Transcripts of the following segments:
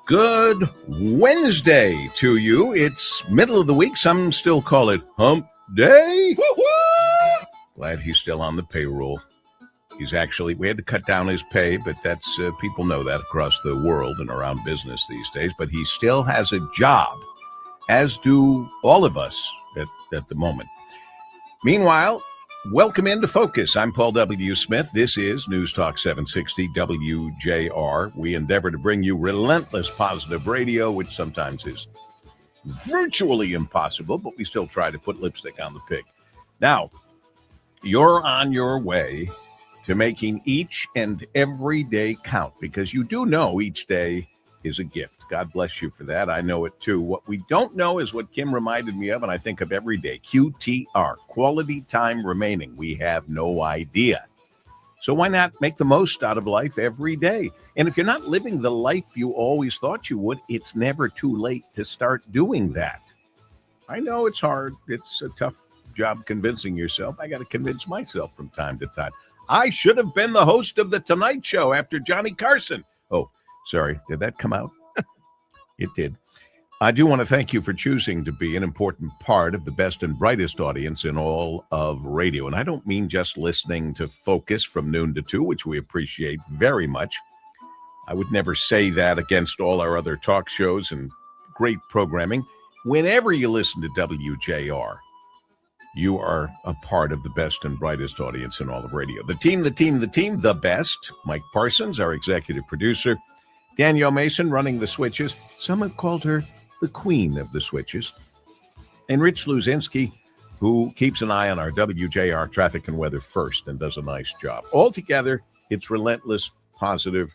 Good Wednesday to you. It's middle of the week. Some still call it Hump Day. Woo-hoo! Glad he's still on the payroll. We had to cut down his pay, but that's people know that across the world and around business these days. But he still has a job, as do all of us at the moment. Meanwhile, welcome into Focus. I'm Paul W. Smith. This is News Talk 760 WJR. We endeavor to bring you relentless positive radio, which sometimes is virtually impossible, but we still try to put lipstick on the pig. Now, you're on your way to making each and every day count, because you do know each day is a gift. God bless you for that. I know it too. What we don't know is what Kim reminded me of, and I think of every day, QTR, quality time remaining. We have no idea. So why not make the most out of life every day? And if you're not living the life you always thought you would, it's never too late to start doing that. I know it's hard. It's a tough job convincing yourself. I got to convince myself from time to time. I should have been the host of The Tonight Show after Johnny Carson. Oh, sorry. Did that come out? It did. I do want to thank you for choosing to be an important part of the best and brightest audience in all of radio. And I don't mean just listening to Focus from noon to 2, which we appreciate very much. I would never say that against all our other talk shows and great programming. Whenever you listen to WJR, you are a part of the best and brightest audience in all of radio. The team, the best. Mike Parsons, our executive producer. Danielle Mason running the switches. Some have called her the queen of the switches. And Rich Luzinski, who keeps an eye on our WJR traffic and weather first and does a nice job. Altogether, it's relentless, positive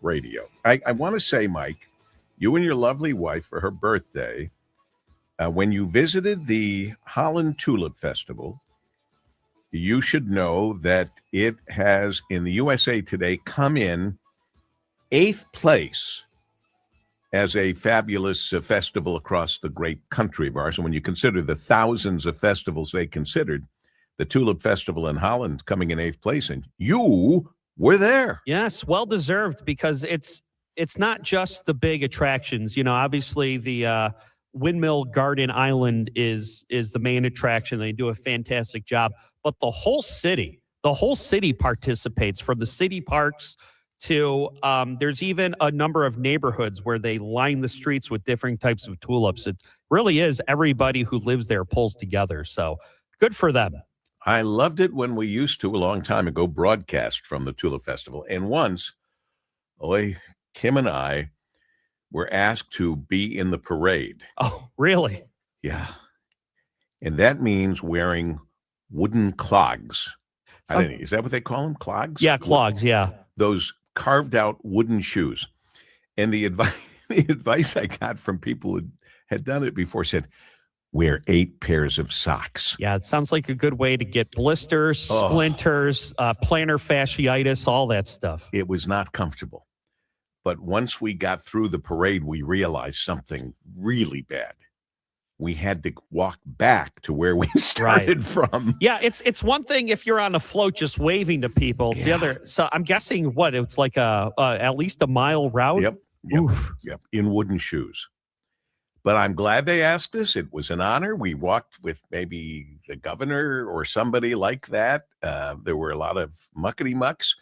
radio. I want to say, Mike, you and your lovely wife for her birthday, when you visited the Holland Tulip Festival, you should know that it has, in the USA Today, come in 8th place as a fabulous festival across the great country of ours. And when you consider the thousands of festivals they considered, the Tulip Festival in Holland coming in 8th place, and you were there. Yes, well-deserved, because it's not just the big attractions. You know, obviously the Windmill Garden Island is the main attraction. They do a fantastic job, but the whole city participates, from the city parks to there's even a number of neighborhoods where they line the streets with different types of tulips. It really is everybody who lives there pulls together. So good for them. I loved it when we used to, a long time ago, broadcast from the Tulip Festival. And once, Kim and I were asked to be in the parade. Oh, really? Yeah. And that means wearing wooden clogs. Is that what they call them? Clogs? Yeah, clogs, yeah. Those carved out wooden shoes. And the advice I got from people who had done it before said, wear 8 pairs of socks. Yeah, it sounds like a good way to get blisters, splinters, plantar fasciitis, all that stuff. It was not comfortable. But once we got through the parade, we realized something really bad. We had to walk back to where we started from. Yeah, it's one thing if you're on a float just waving to people. It's the other. So I'm guessing it's like at least a mile route. Yep. In wooden shoes. But I'm glad they asked us. It was an honor. We walked with maybe the governor or somebody like that. There were a lot of muckety mucks.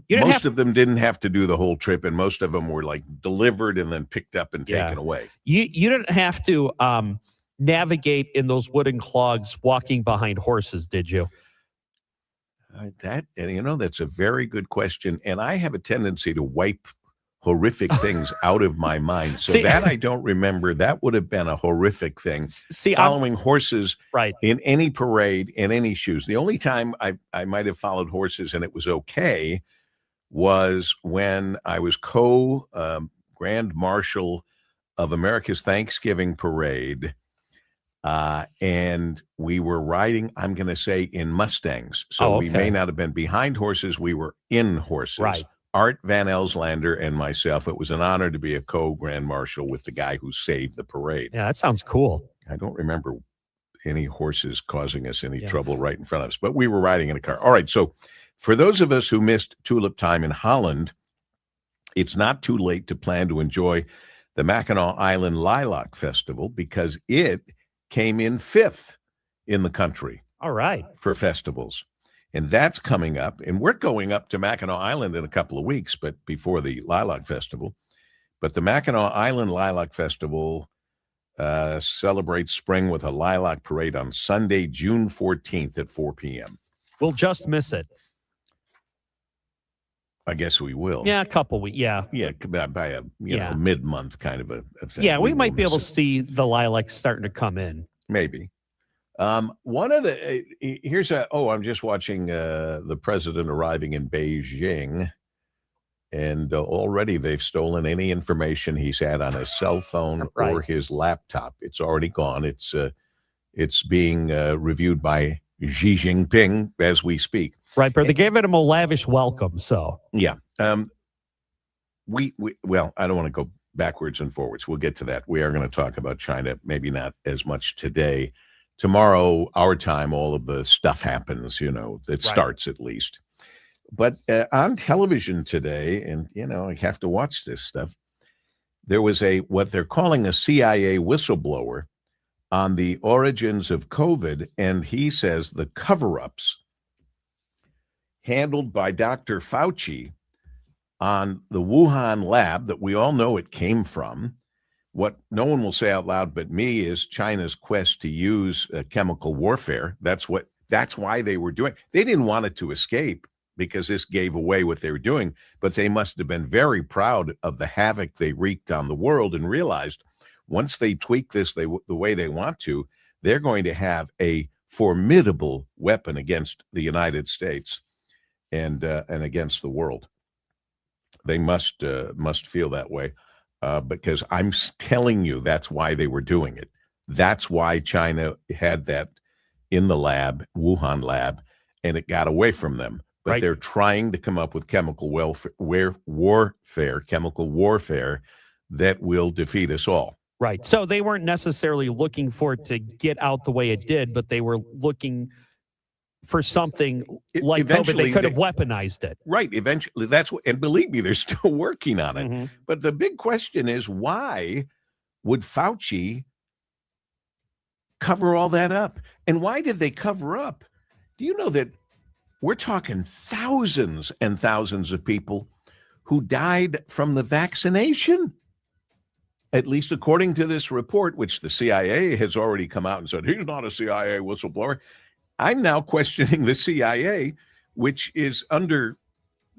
Most of them didn't have to do the whole trip, and most of them were like delivered and then picked up and taken away. You didn't have to navigate in those wooden clogs walking behind horses, did you? That's a very good question, and I have a tendency to wipe horrific things out of my mind. So that I don't remember. That would have been a horrific thing. Following horses in any parade, in any shoes. The only time I might have followed horses and it was okay was when I was Grand Marshal of America's Thanksgiving Parade. And we were riding, I'm going to say, in Mustangs. So we may not have been behind horses. We were in horses. Right. Art Van Elslander and myself. It was an honor to be a co-Grand Marshal with the guy who saved the parade. Yeah, that sounds cool. I don't remember any horses causing us any trouble right in front of us, but we were riding in a car. All right, so for those of us who missed Tulip Time in Holland, It's not too late to plan to enjoy the Mackinac Island Lilac Festival because it came in 5th in the country All right. for festivals. And that's coming up. And we're going up to Mackinac Island in a couple of weeks, but before the Lilac Festival. But the Mackinac Island Lilac Festival celebrates spring with a lilac parade on Sunday, June 14th at 4 p.m. We'll just miss it. I guess we will. Yeah, a couple weeks. Yeah. Yeah, by a mid-month kind of a thing. Yeah, we might be able to see the lilacs starting to come in. Maybe. One of the I'm just watching the president arriving in Beijing, and already they've stolen any information he's had on his cell phone or his laptop. It's already gone. It's being reviewed by Xi Jinping as we speak. Right, but they gave him a lavish welcome. So yeah, we I don't want to go backwards and forwards. We'll get to that. We are going to talk about China. Maybe not as much today. Tomorrow, our time, all of the stuff happens. That starts at least. But on television today, and I have to watch this stuff. There was what they're calling a CIA whistleblower on the origins of COVID, and he says the cover-ups handled by Dr. Fauci on the Wuhan lab that we all know it came from. What no one will say out loud but me is China's quest to use chemical warfare. That's why they were doing. They didn't want it to escape because this gave away what they were doing, but they must have been very proud of the havoc they wreaked on the world and realized once they tweak this the way they want to, they're going to have a formidable weapon against the United States and against the world. They must feel that way because I'm telling you that's why they were doing it. That's why China had that in the lab, Wuhan lab, and it got away from them. But they're trying to come up with chemical warfare that will defeat us all. Right. So they weren't necessarily looking for it to get out the way it did, but they were looking for something like COVID. They could have weaponized it. Right. Eventually, and believe me, they're still working on it. Mm-hmm. But the big question is, why would Fauci cover all that up? And why did they cover up? Do you know that we're talking thousands and thousands of people who died from the vaccination? At least according to this report, which the CIA has already come out and said, he's not a CIA whistleblower. I'm now questioning the CIA, which is under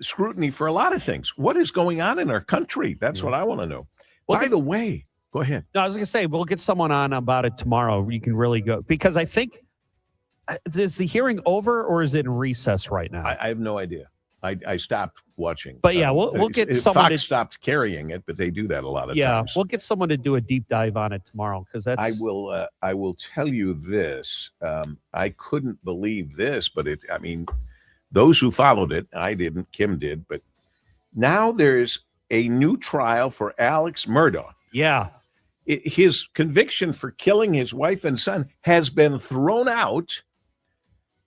scrutiny for a lot of things. What is going on in our country? That's what I want to know. By the way, go ahead. No, I was going to say, we'll get someone on about it tomorrow. You can really go, because I think, is the hearing over or is it in recess right now? I have no idea. I stopped watching. But yeah, we'll get someone. Fox stopped carrying it, but they do that a lot of times. Yeah, we'll get someone to do a deep dive on it tomorrow because that's. I will tell you this. I couldn't believe this, but those who followed it, I didn't. Kim did, but now there's a new trial for Alex Murdaugh. Yeah, his conviction for killing his wife and son has been thrown out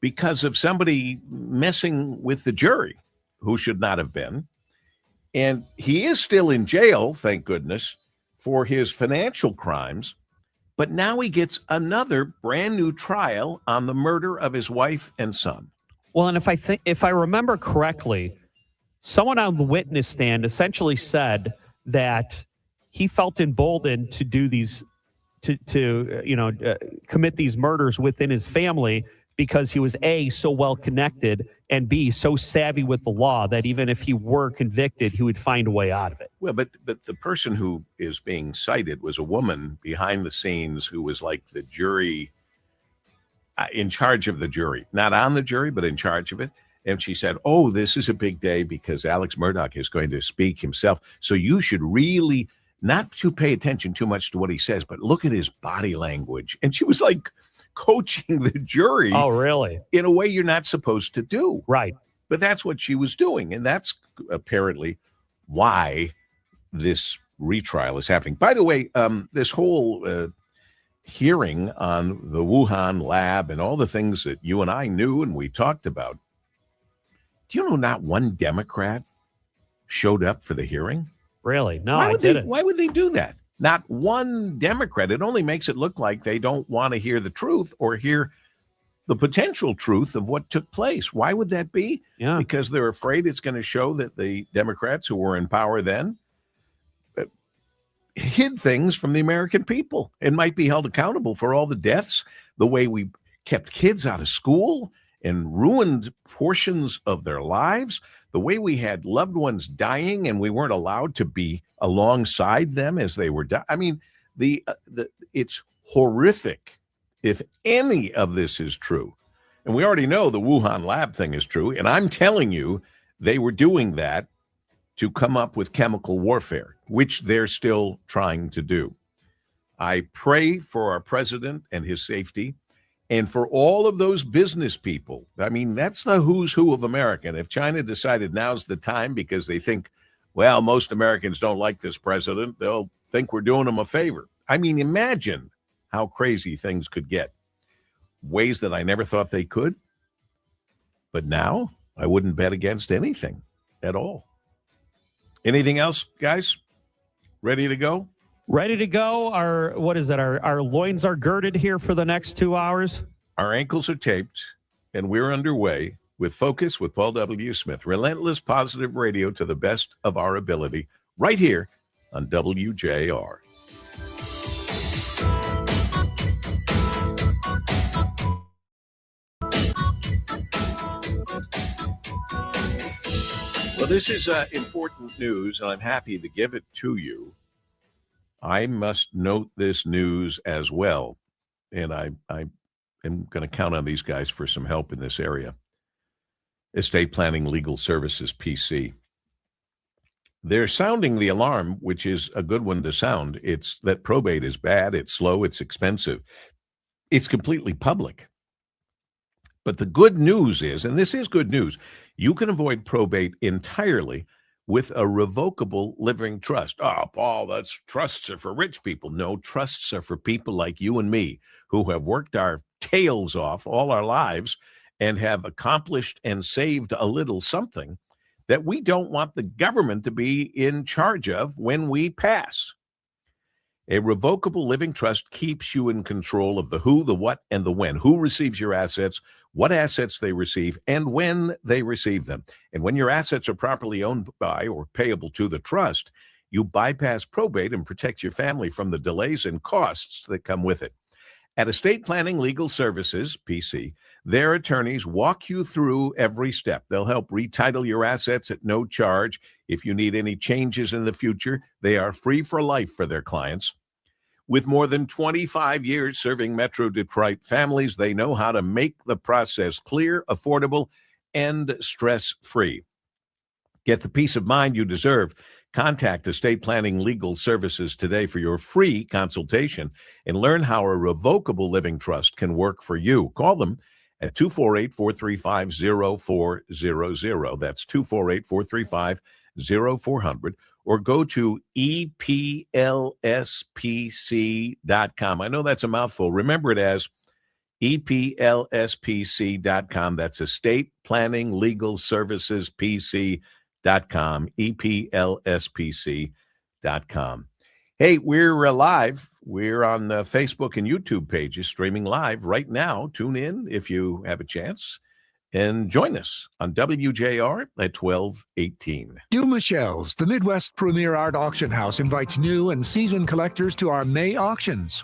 because of somebody messing with the jury who should not have been. And he is still in jail, thank goodness, for his financial crimes. But now he gets another brand new trial on the murder of his wife and son. Well, and if I remember correctly, someone on the witness stand essentially said that he felt emboldened to do these, commit these murders within his family because he was A, so well connected, and B, so savvy with the law that even if he were convicted, he would find a way out of it. Well, but the person who is being cited was a woman behind the scenes who was like the jury, in charge of the jury, not on the jury, but in charge of it. And she said, oh, this is a big day because Alex Murdaugh is going to speak himself. So you should really not to pay attention too much to what he says, but look at his body language. And she was like coaching the jury. Oh, really? In a way you're not supposed to do. Right. But that's what she was doing. And that's apparently why this retrial is happening. By the way, this whole hearing on the Wuhan lab and all the things that you and I knew and we talked about, do you know not one Democrat showed up for the hearing? Really? No, Why I would didn't. Why would they do that? Not one Democrat. It only makes it look like they don't want to hear the truth or hear the potential truth of what took place. Why would that be? Yeah. Because they're afraid it's going to show that the Democrats who were in power then hid things from the American people and might be held accountable for all the deaths, the way we kept kids out of school and ruined portions of their lives, the way we had loved ones dying and we weren't allowed to be alongside them as they were dying. I mean, it's horrific if any of this is true. And we already know the Wuhan lab thing is true. And I'm telling you, they were doing that to come up with chemical warfare, which they're still trying to do. I pray for our president and his safety and for all of those business people. I mean, that's the who's who of America. And if China decided now's the time because they think, well, most Americans don't like this president, they'll think we're doing them a favor. I mean, imagine how crazy things could get. Ways that I never thought they could. But now I wouldn't bet against anything at all. Anything else, guys? Ready to go? Ready to go. Our loins are girded here for the next 2 hours. Our ankles are taped, and we're underway with Focus with Paul W. Smith. Relentless positive radio to the best of our ability, right here on WJR. Well, this is important news, and I'm happy to give it to you. I must note this news as well, and I am going to count on these guys for some help in this area. Estate Planning Legal Services, PC. They're sounding the alarm, which is a good one to sound. It's that probate is bad, it's slow, it's expensive. It's completely public. But the good news is, and this is good news, you can avoid probate entirely with a revocable living trust. Oh, Paul, trusts are for rich people. No, trusts are for people like you and me who have worked our tails off all our lives and have accomplished and saved a little something that we don't want the government to be in charge of when we pass. A revocable living trust keeps you in control of the who, the what, and the when. Who receives your assets, what assets they receive, and when they receive them. And when your assets are properly owned by or payable to the trust, you bypass probate and protect your family from the delays and costs that come with it. At Estate Planning Legal Services, PC, their attorneys walk you through every step. They'll help retitle your assets at no charge. If you need any changes in the future, they are free for life for their clients. With more than 25 years serving Metro Detroit families, they know how to make the process clear, affordable, and stress-free. Get the peace of mind you deserve. Contact Estate Planning Legal Services today for your free consultation and learn how a revocable living trust can work for you. Call them at 248-435-0400. That's 248-435-0400. Or go to EPLSPC.com. I know that's a mouthful. Remember it as EPLSPC.com. That's Estate Planning Legal Services PC.com. EPLSPC.com. Hey, we're live. We're on Facebook and YouTube pages streaming live right now. Tune in if you have a chance. And join us on WJR at 12:18. Du Michel's, the Midwest premier art auction house, invites new and seasoned collectors to our May auctions.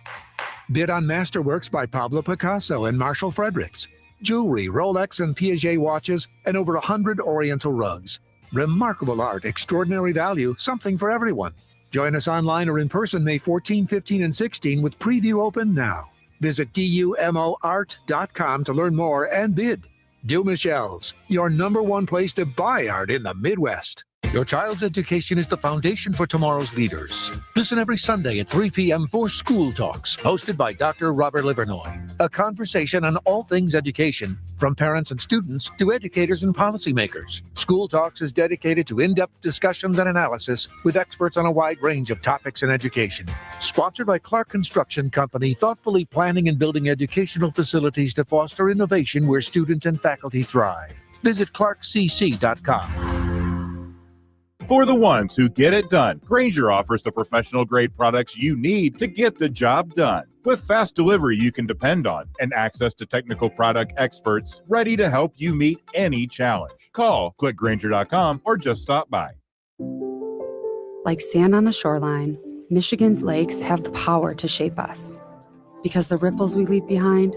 Bid on masterworks by Pablo Picasso and Marshall Fredericks, jewelry, Rolex and Piaget watches, and over 100 Oriental rugs. Remarkable art, extraordinary value, something for everyone. Join us online or in person May 14, 15, and 16 with preview open now. Visit DUMOArt.com to learn more and bid. Du Michel's, your number one place to buy art in the Midwest. Your child's education is the foundation for tomorrow's leaders. Listen every Sunday at 3 p.m. for School Talks, hosted by Dr. Robert Livernoy. A conversation on all things education, from parents and students to educators and policymakers. School Talks is dedicated to in-depth discussions and analysis with experts on a wide range of topics in education. Sponsored by Clark Construction Company, thoughtfully planning and building educational facilities to foster innovation where students and faculty thrive. Visit clarkcc.com. For the ones who get it done, Grainger offers the professional-grade products you need to get the job done. With fast delivery you can depend on and access to technical product experts ready to help you meet any challenge. Call, click Grainger.com, or just stop by. Like sand on the shoreline, Michigan's lakes have the power to shape us. Because the ripples we leave behind,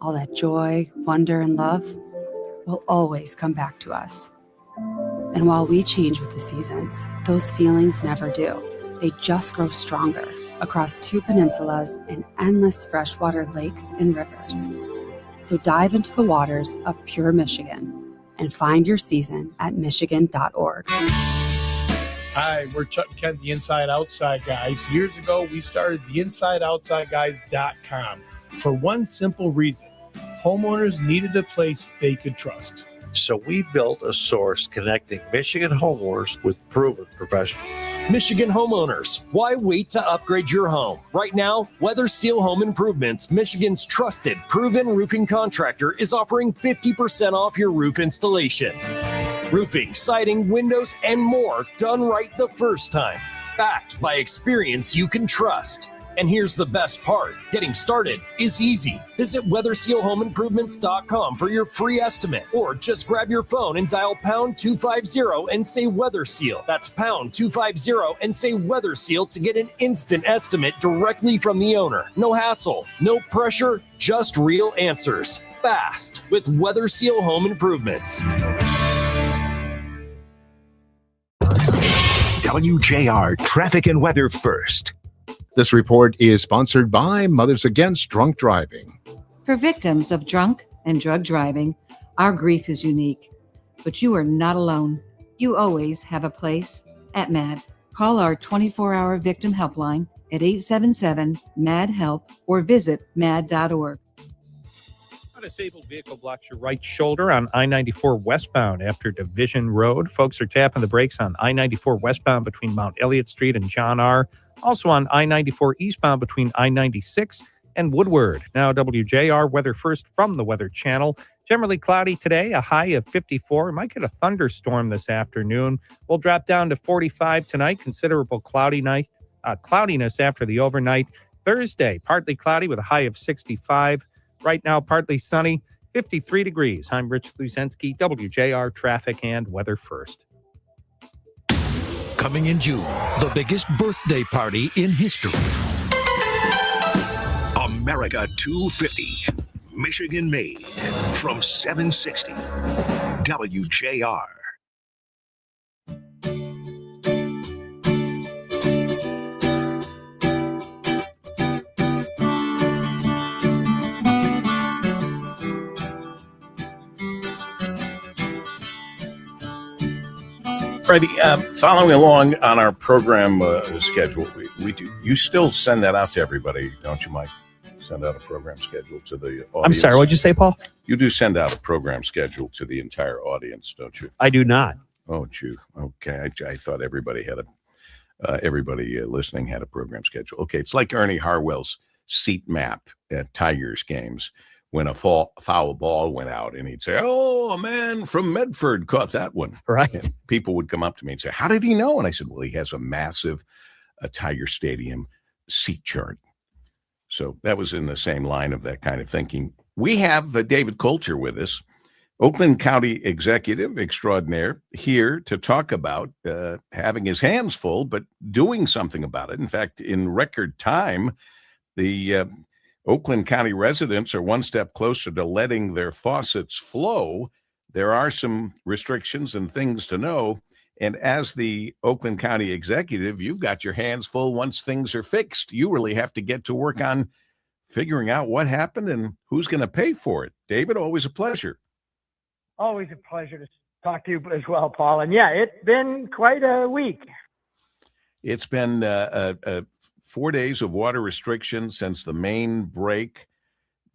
all that joy, wonder, and love, will always come back to us. And while we change with the seasons, those feelings never do. They just grow stronger across 2 peninsulas and endless freshwater lakes and rivers. So dive into the waters of pure Michigan and find your season at michigan.org. Hi, we're Chuck and Ken, the Inside Outside Guys. Years ago, we started the InsideOutsideGuys.com for one simple reason. Homeowners needed a place they could trust. So we built a source connecting Michigan homeowners with proven professionals. Michigan homeowners, why wait to upgrade your home? Right now, Weather Seal Home Improvements, Michigan's trusted, proven roofing contractor, is offering 50% off your roof installation. Roofing, siding, windows, and more done right the first time. Backed by experience you can trust. And here's the best part. Getting started is easy. Visit WeatherSealHomeImprovements.com for your free estimate. Or just grab your phone and dial pound 250 and say Weather Seal. That's pound 250 and say Weather Seal to get an instant estimate directly from the owner. No hassle, no pressure, just real answers. Fast with Weather Seal Home Improvements. WJR Traffic and Weather First. This report is sponsored by Mothers Against Drunk Driving. For victims of drunk and drug driving, our grief is unique, but you are not alone. You always have a place at MAD. Call our 24-hour victim helpline at 877-MAD-HELP or visit mad.org. A disabled vehicle blocks your right shoulder on I-94 westbound after Division Road. Folks are tapping the brakes on I-94 westbound between Mount Elliott Street and John R. Also on I-94 eastbound between I-96 and Woodward. Now WJR weather first from the Weather Channel. Generally cloudy today, a high of 54. Might get a thunderstorm this afternoon. We'll drop down to 45 tonight. Considerable cloudiness after the overnight. Thursday, partly cloudy with a high of 65. Right now, partly sunny, 53 degrees. I'm Rich Luzensky, WJR Traffic and Weather First. Coming in June, the biggest birthday party in history. America 250, Michigan made from 760. WJR. Freddie, following along on our program schedule, we do. You still send that out to everybody, don't you, Mike? Send out a program schedule to the audience. I'm sorry, what'd you say, Paul? You do send out a program schedule to the entire audience, don't you? I do not. Oh, gee. Okay, I thought everybody had everybody listening had a program schedule. Okay, it's like Ernie Harwell's seat map at Tigers games. When a foul ball went out, and he'd say, "Oh, a man from Medford caught that one." Right. And people would come up to me and say, "How did he know?" And I said, "Well, he has a massive Tiger Stadium seat chart." So that was in the same line of that kind of thinking. We have David Coulter with us, Oakland County Executive Extraordinaire, here to talk about having his hands full, but doing something about it. In fact, in record time, the Oakland County residents are one step closer to letting their faucets flow. There are some restrictions and things to know. And as the Oakland County executive, you've got your hands full once things are fixed. You really have to get to work on figuring out what happened and who's going to pay for it. David, always a pleasure. Always a pleasure to talk to you as well, Paul. And yeah, it's been quite a week. It's been 4 days of water restrictions since the main break.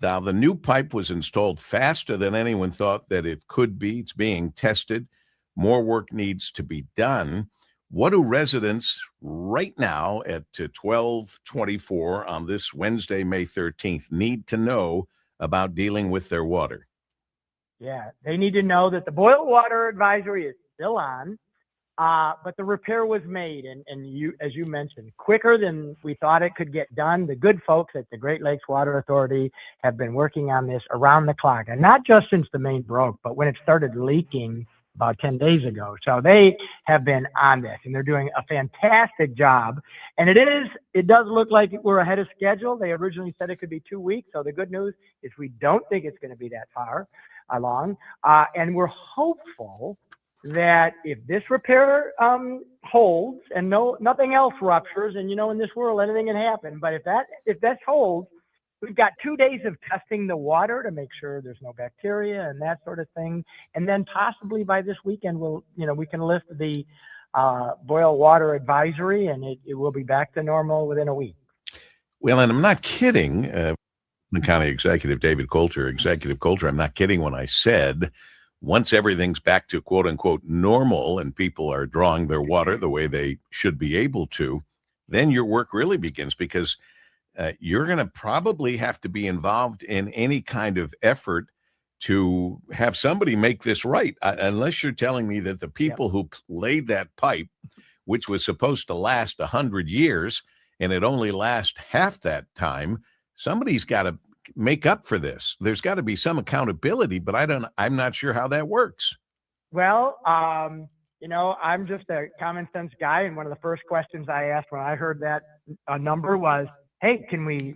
Now, the new pipe was installed faster than anyone thought that it could be. It's being tested. More work needs to be done. What do residents right now at 12:24 on this Wednesday, May 13th, need to know about dealing with their water? Yeah, they need to know that the boil water advisory is still on. But the repair was made, and you, as you mentioned, quicker than we thought it could get done. The good folks at the Great Lakes Water Authority have been working on this around the clock, and not just since the main broke, but when it started leaking about 10 days ago. So they have been on this, and they're doing a fantastic job. And it does look like we're ahead of schedule. They originally said it could be 2 weeks. So the good news is we don't think it's going to be that far along. And we're hopeful that if this repair holds and nothing else ruptures, and in this world anything can happen, but if that holds, we've got 2 days of testing the water to make sure there's no bacteria and that sort of thing, and then possibly by this weekend we can lift the boil water advisory, and it will be back to normal within a week. Well, and I'm not kidding. The county executive, Executive Coulter, I'm not kidding when I said once everything's back to quote unquote normal and people are drawing their water the way they should be able to, then your work really begins, because you're going to probably have to be involved in any kind of effort to have somebody make this right, unless you're telling me that the people who laid that pipe, which was supposed to last 100 years, and it only lasts half that time, somebody's got to make up for this. There's got to be some accountability, but I'm not sure how that works. Well, I'm just a common sense guy, and one of the first questions I asked when I heard that number was, hey, can we,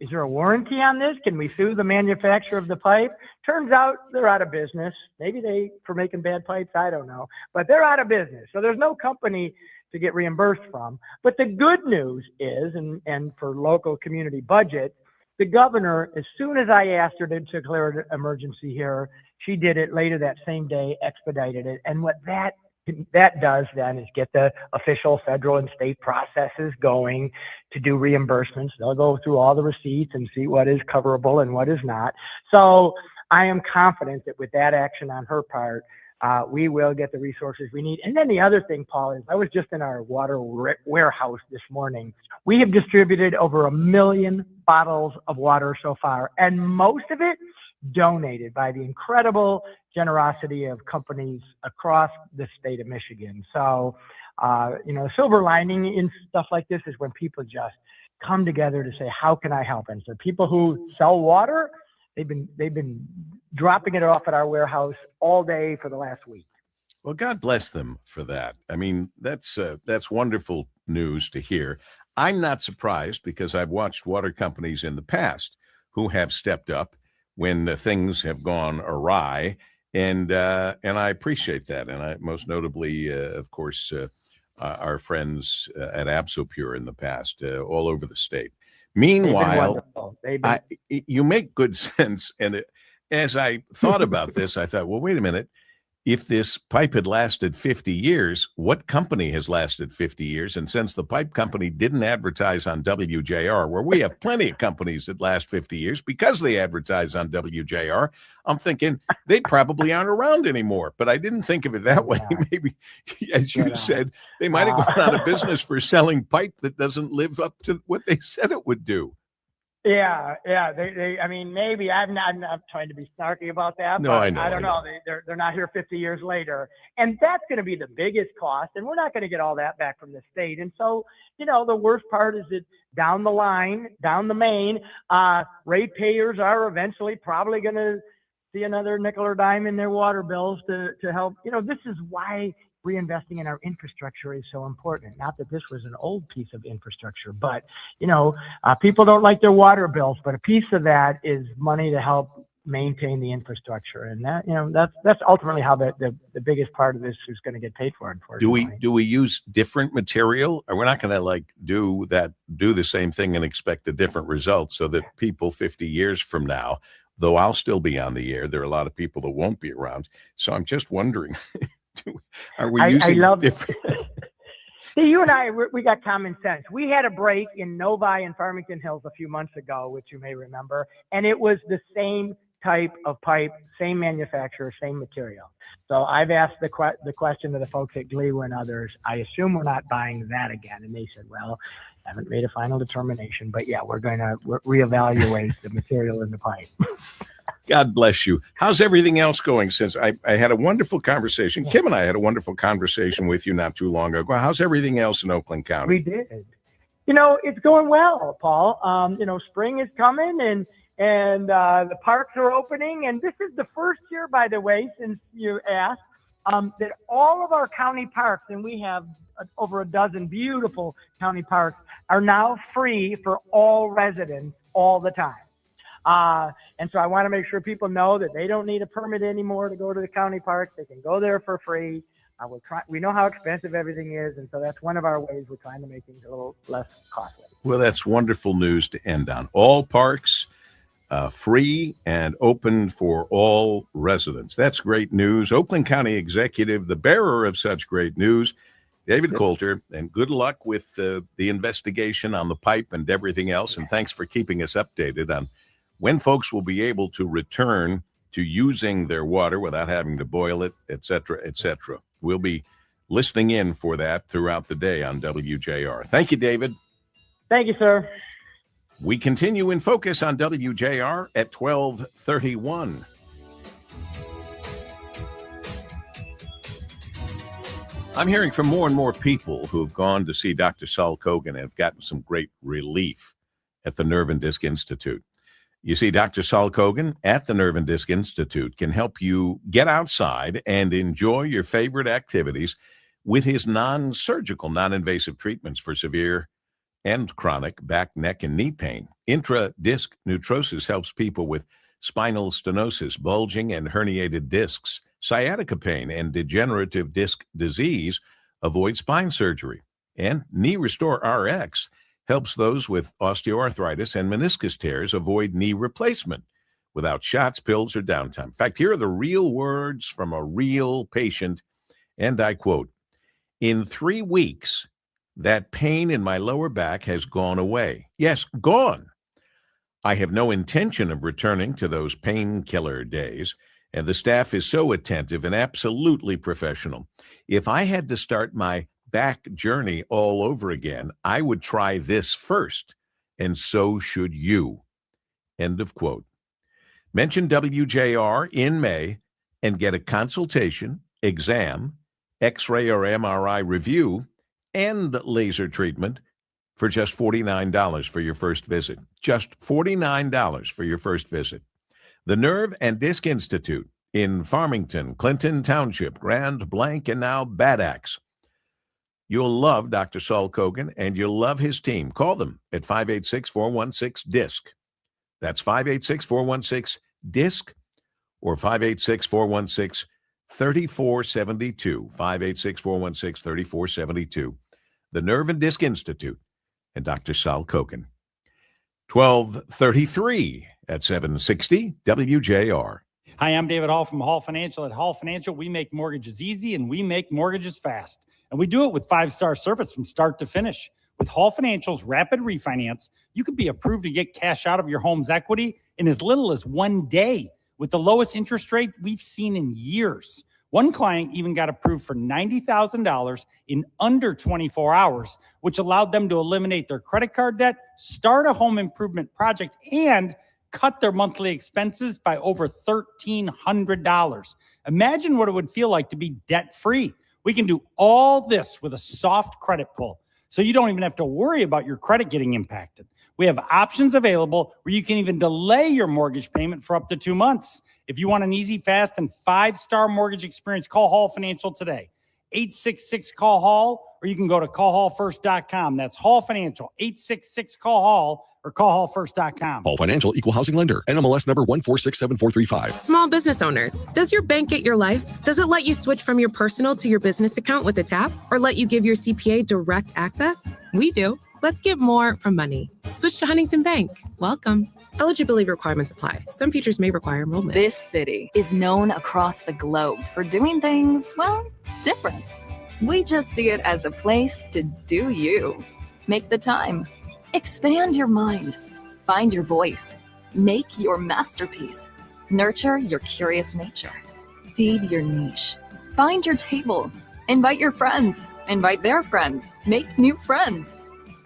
is there a warranty on this? Can we sue the manufacturer of the pipe? Turns out they're out of business. Maybe for making bad pipes, I don't know, but they're out of business. So there's no company to get reimbursed from. But the good news is, and for local community budget, the governor, as soon as I asked her to declare an emergency here, she did it later that same day, expedited it. And what that does then is get the official federal and state processes going to do reimbursements. They'll go through all the receipts and see what is coverable and what is not. So I am confident that with that action on her part, we will get the resources we need. And then the other thing, Paul, is I was just in our water warehouse this morning. We have distributed over 1 million bottles of water so far, and most of it donated by the incredible generosity of companies across the state of Michigan. So, silver lining in stuff like this is when people just come together to say, how can I help? And so people who sell water, they've been dropping it off at our warehouse all day for the last week. Well, God bless them for that. I mean, that's wonderful news to hear. I'm not surprised, because I've watched water companies in the past who have stepped up when things have gone awry, and I appreciate that. And I most notably, of course, our friends at Absopure in the past, all over the state. Meanwhile, you make good sense. And as I thought about this, I thought, well, wait a minute. If this pipe had lasted 50 years, what company has lasted 50 years? And since the pipe company didn't advertise on WJR, where we have plenty of companies that last 50 years because they advertise on WJR, I'm thinking they probably aren't around anymore. But I didn't think of it that way. Maybe, as you said, they might have gone out of business for selling pipe that doesn't live up to what they said it would do. Yeah. I mean, maybe I'm not trying to be snarky about that. No, but I know. I don't know. They're not here 50 years later, and that's going to be the biggest cost. And we're not going to get all that back from the state. And so, the worst part is that down the line, down the main, ratepayers are eventually probably going to see another nickel or dime in their water bills to help. This is why reinvesting in our infrastructure is so important. Not that this was an old piece of infrastructure, but people don't like their water bills, but a piece of that is money to help maintain the infrastructure, and that's ultimately how the biggest part of this is going to get paid for. Unfortunately, do we use different material? Or we're not going to do the same thing and expect a different result, so that people 50 years from now, though I'll still be on the air, there are a lot of people that won't be around. So I'm just wondering. Are we using different? See, you and I, we got common sense. We had a break in Novi and Farmington Hills a few months ago, which you may remember, and it was the same type of pipe, same manufacturer, same material. So I've asked the question to the folks at Glew and others. I assume we're not buying that again, and they said, well, haven't made a final determination, but yeah, we're going to reevaluate the material in the pipe. God bless you. How's everything else going since I had a wonderful conversation? Kim and I had a wonderful conversation with you not too long ago. How's everything else in Oakland County? We did. It's going well, Paul. Spring is coming and the parks are opening. And this is the first year, by the way, since you asked, that all of our county parks, and we have over a dozen beautiful county parks, are now free for all residents all the time. And so I want to make sure people know that they don't need a permit anymore to go to the county parks. They can go there for free. We know how expensive everything is, and so that's one of our ways we're trying to make things a little less costly. Well, that's wonderful news to end on. All parks free and open for all residents. That's great news. Oakland County Executive, the bearer of such great news, David Coulter, and good luck with the investigation on the pipe and everything else. And thanks for keeping us updated on when folks will be able to return to using their water without having to boil it, et cetera, et cetera. We'll be listening in for that throughout the day on WJR. Thank you, David. Thank you, sir. We continue in focus on WJR at 12:31. I'm hearing from more and more people who have gone to see Dr. Saul Kogan and have gotten some great relief at the Nerve and Disc Institute. You see, Dr. Saul Kogan at the Nerve and Disc Institute can help you get outside and enjoy your favorite activities with his non-surgical, non-invasive treatments for severe and chronic back, neck, and knee pain. Intra-disc neutrosis helps people with spinal stenosis, bulging and herniated discs, sciatica pain, and degenerative disc disease avoid spine surgery. And Knee Restore RX helps those with osteoarthritis and meniscus tears avoid knee replacement without shots, pills, or downtime. In fact, here are the real words from a real patient, and I quote, "In 3 weeks, that pain in my lower back has gone away. Yes, gone. I have no intention of returning to those painkiller days, and the staff is so attentive and absolutely professional. If I had to start my back journey all over again, I would try this first, and so should you." End of quote. Mention WJR in May and get a consultation, exam, X-ray or MRI review, and laser treatment for just $49 for your first visit. Just $49 for your first visit. The Nerve and Disc Institute in Farmington, Clinton Township, Grand Blanc, and now Bad Axe. You'll love Dr. Saul Kogan, and you'll love his team. Call them at 586-416-DISC. That's 586-416-DISC or 586-416-3472. 586-416-3472. The Nerve and Disc Institute and Dr. Saul Kogan. 12:33 at 760 WJR. Hi, I'm David Hall from Hall Financial. At Hall Financial, we make mortgages easy and we make mortgages fast. And we do it with 5-star service from start to finish. With Hall Financial's Rapid Refinance, you could be approved to get cash out of your home's equity in as little as 1 day with the lowest interest rate we've seen in years. One client even got approved for $90,000 in under 24 hours, which allowed them to eliminate their credit card debt, start a home improvement project, and cut their monthly expenses by over $1,300. Imagine what it would feel like to be debt-free. We can do all this with a soft credit pull, so you don't even have to worry about your credit getting impacted. We have options available where you can even delay your mortgage payment for up to 2 months. If you want an easy, fast, and 5-star mortgage experience, call Hall Financial today. 866-CALL-HALL, or you can go to callhallfirst.com. That's Hall Financial, 866-CALL-HALL, or callhallfirst.com. Hall Financial, Equal Housing Lender, NMLS number 1467435. Small business owners, does your bank get your life? Does it let you switch from your personal to your business account with a tap, or let you give your CPA direct access? We do. Let's get more from money. Switch to Huntington Bank. Welcome. Eligibility requirements apply. Some features may require enrollment. This city is known across the globe for doing things, well, different. We just see it as a place to do you. Make the time. Expand your mind. Find your voice. Make your masterpiece. Nurture your curious nature. Feed your niche. Find your table. Invite your friends. Invite their friends. Make new friends.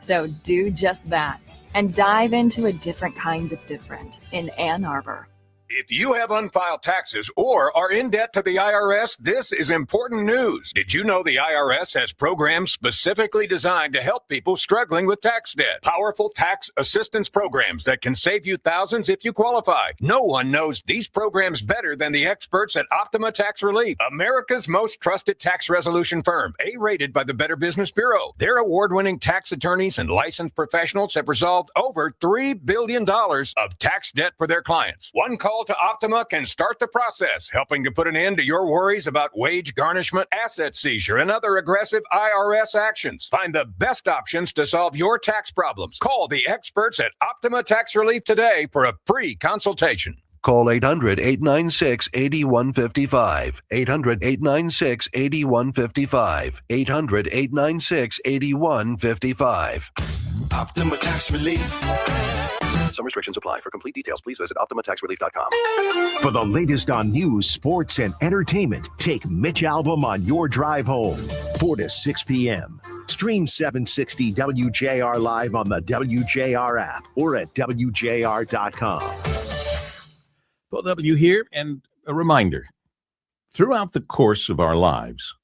So do just that and dive into a different kind of different in Ann Arbor. If you have unfiled taxes or are in debt to the IRS, this is important news. Did you know the IRS has programs specifically designed to help people struggling with tax debt? Powerful tax assistance programs that can save you thousands if you qualify. No one knows these programs better than the experts at Optima Tax Relief, America's most trusted tax resolution firm, A-rated by the Better Business Bureau. Their award-winning tax attorneys and licensed professionals have resolved over $3 billion of tax debt for their clients. One call to Optima can start the process, helping to put an end to your worries about wage garnishment, asset seizure, and other aggressive IRS actions. Find the best options to solve your tax problems. Call the experts at Optima Tax Relief today for a free consultation. Call 800-896-8155. 800-896-8155. 800-896-8155. Optima Tax Relief. Some restrictions apply. For complete details, please visit OptimaTaxRelief.com. For the latest on news, sports, and entertainment, take Mitch Albom on your drive home, 4 to 6 p.m. Stream 760 WJR live on the WJR app or at WJR.com. Paul W. here, and a reminder. Throughout the course of our lives,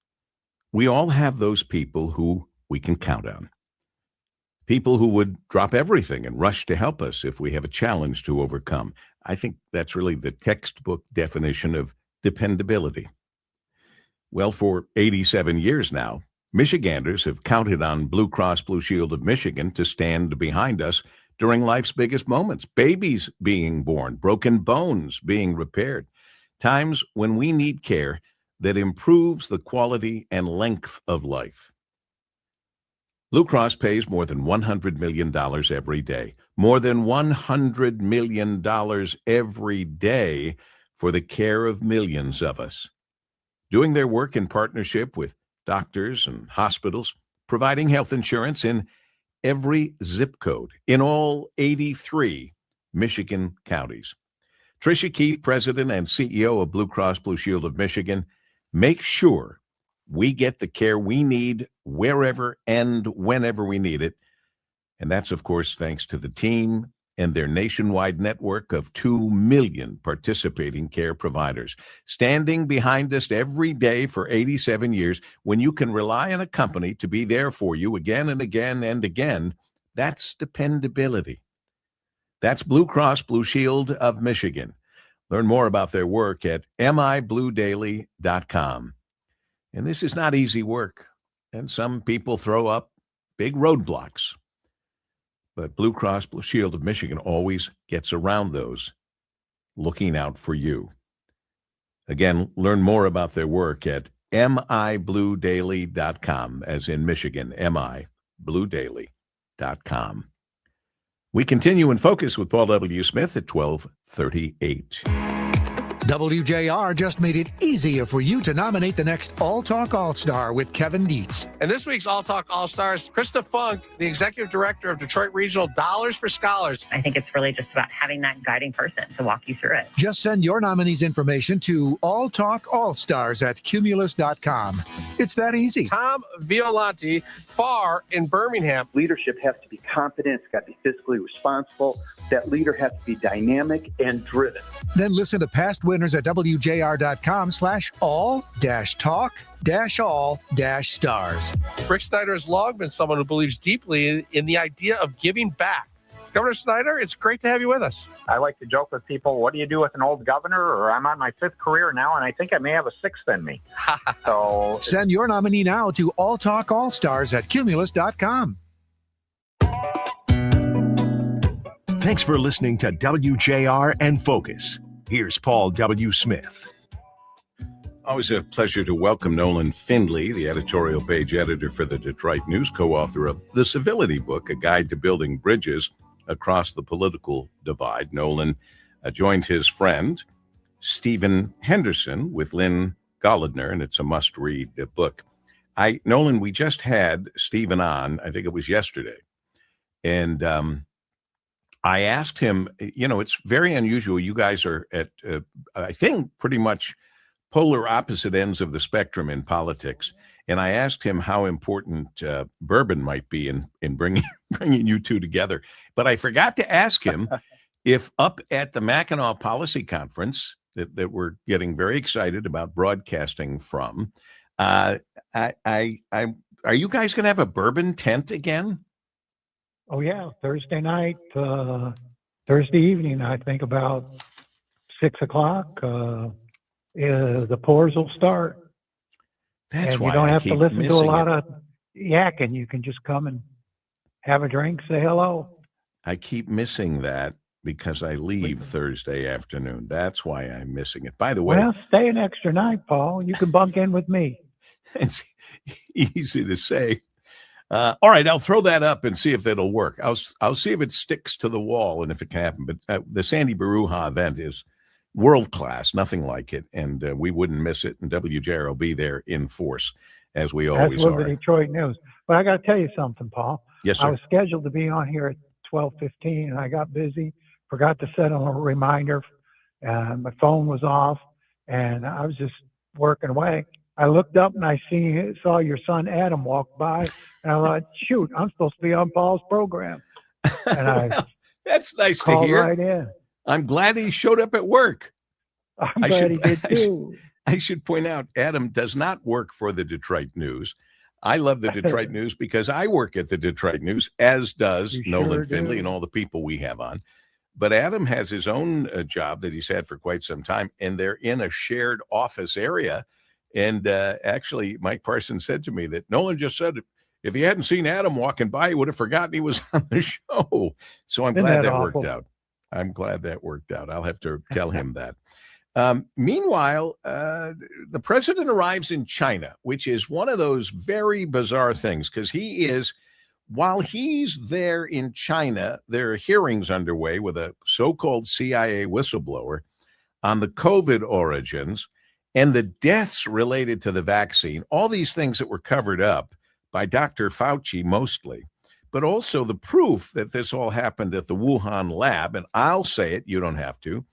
we all have those people who we can count on. People who would drop everything and rush to help us if we have a challenge to overcome. I think that's really the textbook definition of dependability. Well, for 87 years now, Michiganders have counted on Blue Cross Blue Shield of Michigan to stand behind us during life's biggest moments. Babies being born, broken bones being repaired, times when we need care that improves the quality and length of life. Blue Cross pays more than $100 million every day, more than $100 million every day for the care of millions of us. Doing their work in partnership with doctors and hospitals, providing health insurance in every zip code in all 83 Michigan counties. Tricia Keith, President and CEO of Blue Cross Blue Shield of Michigan, make sure we get the care we need wherever and whenever we need it. And that's, of course, thanks to the team and their nationwide network of 2 million participating care providers, standing behind us every day for 87 years. When you can rely on a company to be there for you again and again and again, that's dependability. That's Blue Cross Blue Shield of Michigan. Learn more about their work at mibluedaily.com. And this is not easy work, and some people throw up big roadblocks. But Blue Cross Blue Shield of Michigan always gets around those, looking out for you. Again, learn more about their work at mibluedaily.com, as in Michigan, mibluedaily.com. We continue in focus with Paul W. Smith at 12:38. WJR just made it easier for you to nominate the next All Talk All-Star with Kevin Dietz. And this week's All Talk All-Stars, Krista Funk, the Executive Director of Detroit Regional Dollars for Scholars. I think it's really just about having that guiding person to walk you through it. Just send your nominees' information to alltalkallstars@cumulus.com. It's that easy. Tom Violante, FAR in Birmingham. Leadership has to be confident. It's got to be fiscally responsible. That leader has to be dynamic and driven. Then listen to past winners at WJR.com/all-talk-all-stars. Rick Snyder has long been someone who believes deeply in the idea of giving back. Governor Snyder, it's great to have you with us. I like to joke with people, what do you do with an old governor? Or I'm on my 5th career now, and I think I may have a 6th in me. So send your nominee now to alltalkallstars@cumulus.com. Thanks for listening to WJR and Focus. Here's Paul W. Smith. Always a pleasure to welcome Nolan Findley, the editorial page editor for the Detroit News, co-author of The Civility Book, A Guide to Building Bridges Across the Political Divide. Nolan joined his friend, Stephen Henderson, with Lynn Goldner, and it's a must-read book. Nolan, we just had Stephen on, I think it was yesterday, and I asked him, it's very unusual. You guys are at, I think, pretty much polar opposite ends of the spectrum in politics. And I asked him how important bourbon might be in bringing you two together. But I forgot to ask him if up at the Mackinac Policy Conference that we're getting very excited about broadcasting from, are you guys going to have a bourbon tent again? Oh yeah, Thursday night, Thursday evening, I think about 6 o'clock, the pours will start. That's and why you don't I have to keep listen to a missing lot it. of yakking. You can just come and have a drink, say hello. I keep missing that because I leave Thursday afternoon. That's why I'm missing it. By the way, Well, stay an extra night, Paul. You can bunk in with me. it's easy to say. All right, I'll throw that up and see if that'll work. I'll see if it sticks to the wall and if it can happen. But the Sandy Baruja event is world class, nothing like it, and we wouldn't miss it. And WJR will be there in force, as we always That's with are. the Detroit News. But I got to tell you something, Paul. Yes, sir. I was scheduled to be on here at 12:15, and I got busy. Forgot to set on a reminder. My phone was off, and I was just working away. I looked up and I saw your son Adam walk by, and I thought, shoot, I'm supposed to be on Paul's program. And Well, that's nice to called hear. right in. I'm glad he showed up at work. I'm glad he did too. I should point out, Adam does not work for the Detroit News. I love the Detroit News because I work at the Detroit News, as does You Nolan sure Finley do. and all the people we have on. But Adam has his own job that he's had for quite some time, and they're in a shared office area. And actually, Mike Parsons said to me that Nolan just said if he hadn't seen Adam walking by, he would have forgotten he was on the show. So I'm Isn't glad that that awful? worked out. I'm glad that worked out. I'll have to tell him that. Meanwhile, the president arrives in China, which is one of those very bizarre things because while he's there in China, there are hearings underway with a so-called CIA whistleblower on the COVID origins and the deaths related to the vaccine, all these things that were covered up by Dr. Fauci mostly, but also the proof that this all happened at the Wuhan lab. And I'll say it, you don't have to.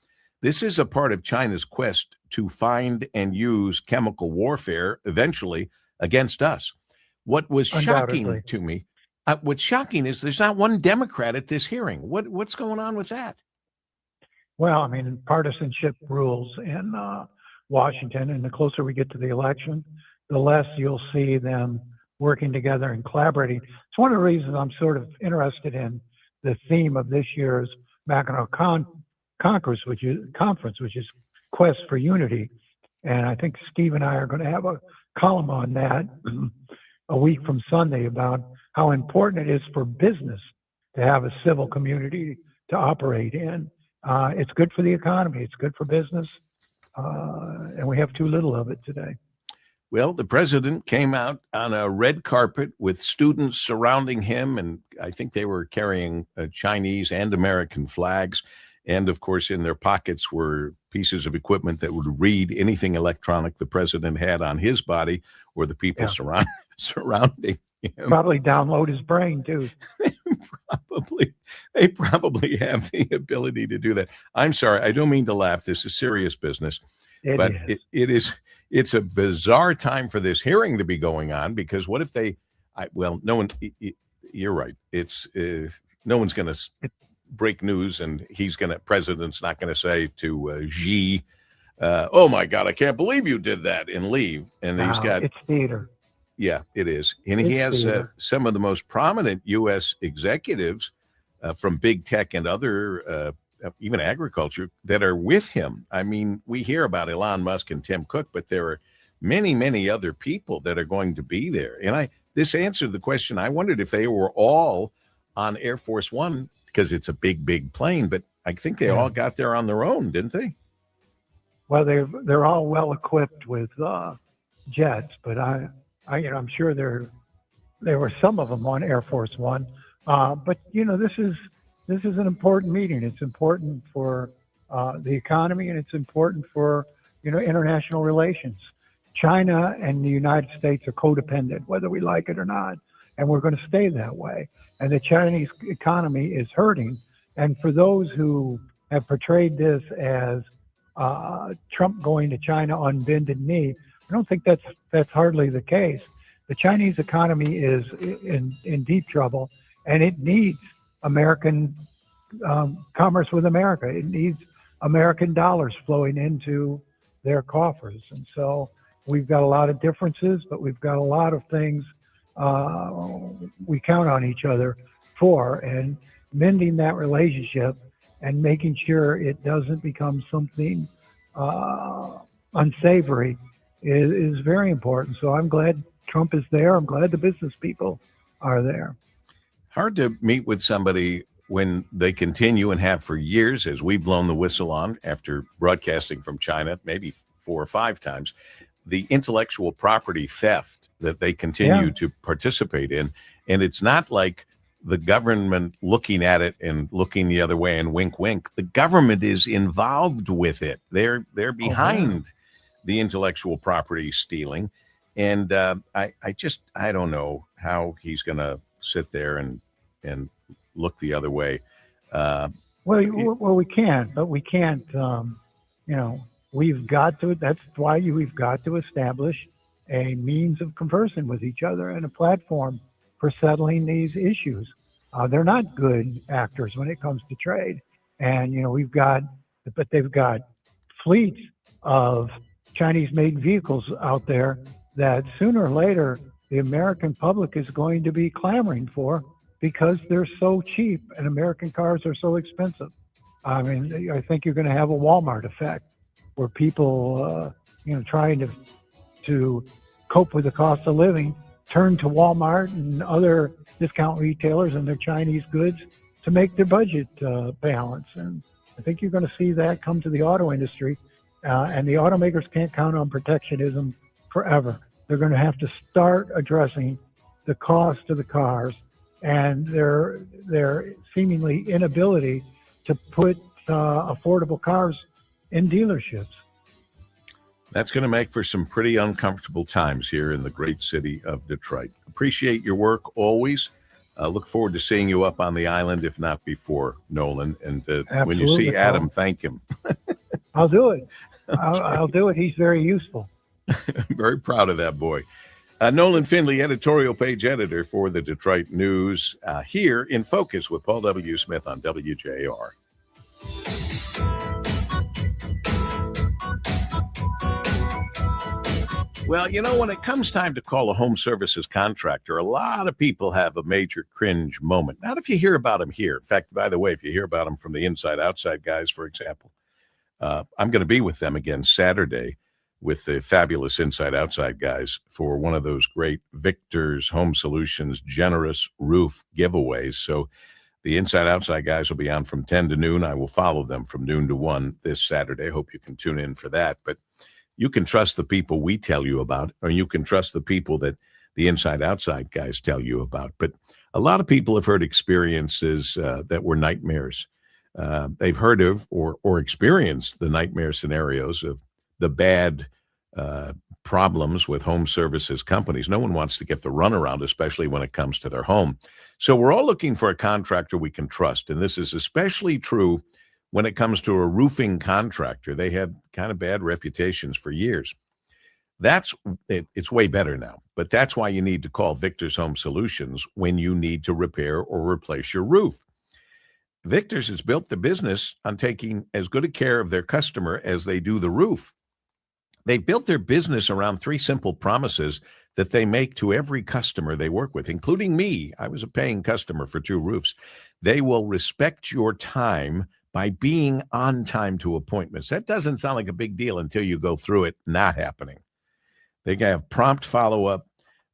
This is a part of China's quest to find and use chemical warfare eventually against us. What was shocking Undoubtedly. to me, what's shocking is there's not one Democrat at this hearing. What's going on with that? Well, I mean, partisanship rules in Washington, and the closer we get to the election, the less you'll see them working together and collaborating. It's one of the reasons I'm sort of interested in the theme of this year's Mackinac Conference, which is Quest for Unity. And I think Steve and I are going to have a column on that a week from Sunday about how important it is for business to have a civil community to operate in. It's good for the economy. It's good for business. And we have too little of it today. Well, the president came out on a red carpet with students surrounding him, and I think they were carrying Chinese and American flags. And, of course, in their pockets were pieces of equipment that would read anything electronic the president had on his body or the people surrounding him. Probably download his brain, too. They probably have the ability to do that. I'm sorry. I don't mean to laugh. This is serious business. It's a bizarre time for this hearing to be going on because what if you're right. It's no one's going to break news and president's not going to say to Xi, oh my God, I can't believe you did that and leave. And he's got, it's theater. Yeah, it is. And he has some of the most prominent U.S. executives from big tech and other, even agriculture, that are with him. I mean, we hear about Elon Musk and Tim Cook, but there are many, many other people that are going to be there. And this answered the question. I wondered if they were all on Air Force One because it's a big, big plane, but I think they all got there on their own, didn't they? Well, they're all well equipped with jets, but I'm sure there were some of them on Air Force One. But this is an important meeting. It's important for the economy, and it's important for international relations. China and the United States are codependent, whether we like it or not, and we're going to stay that way. And the Chinese economy is hurting. And for those who have portrayed this as Trump going to China on bended knee, I don't think that's hardly the case. The Chinese economy is in deep trouble, and it needs American commerce with America. It needs American dollars flowing into their coffers. And so we've got a lot of differences, but we've got a lot of things we count on each other for. And mending that relationship and making sure it doesn't become something unsavory is very important. So I'm glad Trump is there. I'm glad the business people are there. Hard to meet with somebody when they continue and have for years, as we've blown the whistle on after broadcasting from China, maybe 4 or 5 times, the intellectual property theft that they continue to participate in. And it's not like the government looking at it and looking the other way and wink, wink. The government is involved with it. They're behind the intellectual property stealing. And I don't know how he's going to sit there and look the other way. Well, we can't, but we can't, we've got to, that's why we've got to establish a means of conversing with each other and a platform for settling these issues. They're not good actors when it comes to trade. And, but they've got fleets of Chinese-made vehicles out there that sooner or later the American public is going to be clamoring for because they're so cheap and American cars are so expensive. I mean, I think you're going to have a Walmart effect where people, trying to cope with the cost of living, turn to Walmart and other discount retailers and their Chinese goods to make their budget balance. And I think you're going to see that come to the auto industry. And the automakers can't count on protectionism forever. They're going to have to start addressing the cost of the cars and their seemingly inability to put affordable cars in dealerships. That's going to make for some pretty uncomfortable times here in the great city of Detroit. Appreciate your work always. Look forward to seeing you up on the island, if not before, Nolan. And when you see Adam, thank him. I'll do it. I'll do it. He's very useful. I'm very proud of that boy. Nolan Finley, editorial page editor for the Detroit News, here in Focus with Paul W. Smith on WJR. Well, when it comes time to call a home services contractor, a lot of people have a major cringe moment. Not if you hear about them here. In fact, by the way, if you hear about them from the Inside Outside guys, for example, I'm going to be with them again Saturday with the fabulous Inside Outside guys for one of those great Victor's Home Solutions generous roof giveaways. So the Inside Outside guys will be on from 10 to noon. I will follow them from noon to 1 this Saturday. Hope you can tune in for that. But you can trust the people we tell you about, or you can trust the people that the Inside Outside guys tell you about. But a lot of people have heard experiences that were nightmares. They've heard of or experienced the nightmare scenarios of the bad problems with home services companies. No one wants to get the runaround, especially when it comes to their home. So we're all looking for a contractor we can trust. And this is especially true when it comes to a roofing contractor. They had kind of bad reputations for years. It's way better now, but that's why you need to call Victor's Home Solutions when you need to repair or replace your roof. Victor's has built the business on taking as good a care of their customer as they do the roof. They built their business around 3 simple promises that they make to every customer they work with, including me. I was a paying customer for 2 roofs. They will respect your time by being on time to appointments. That doesn't sound like a big deal until you go through it not happening. They have prompt follow-up.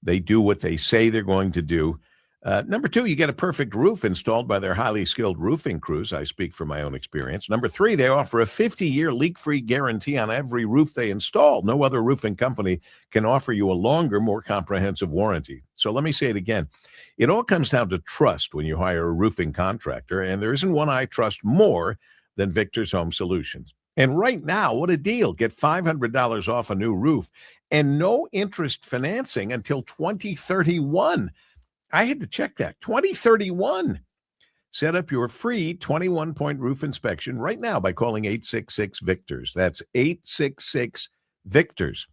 They do what they say they're going to do. Number 2, you get a perfect roof installed by their highly skilled roofing crews. I speak from my own experience. Number 3, they offer a 50-year leak-free guarantee on every roof they install. No other roofing company can offer you a longer, more comprehensive warranty. So let me say it again. It all comes down to trust when you hire a roofing contractor, and there isn't one I trust more than Victor's Home Solutions. And right now, what a deal. Get $500 off a new roof and no interest financing until 2031. I had to check that. 2031. Set up your free 21-point roof inspection right now by calling 866-VICTORS. That's 866-VICTORS.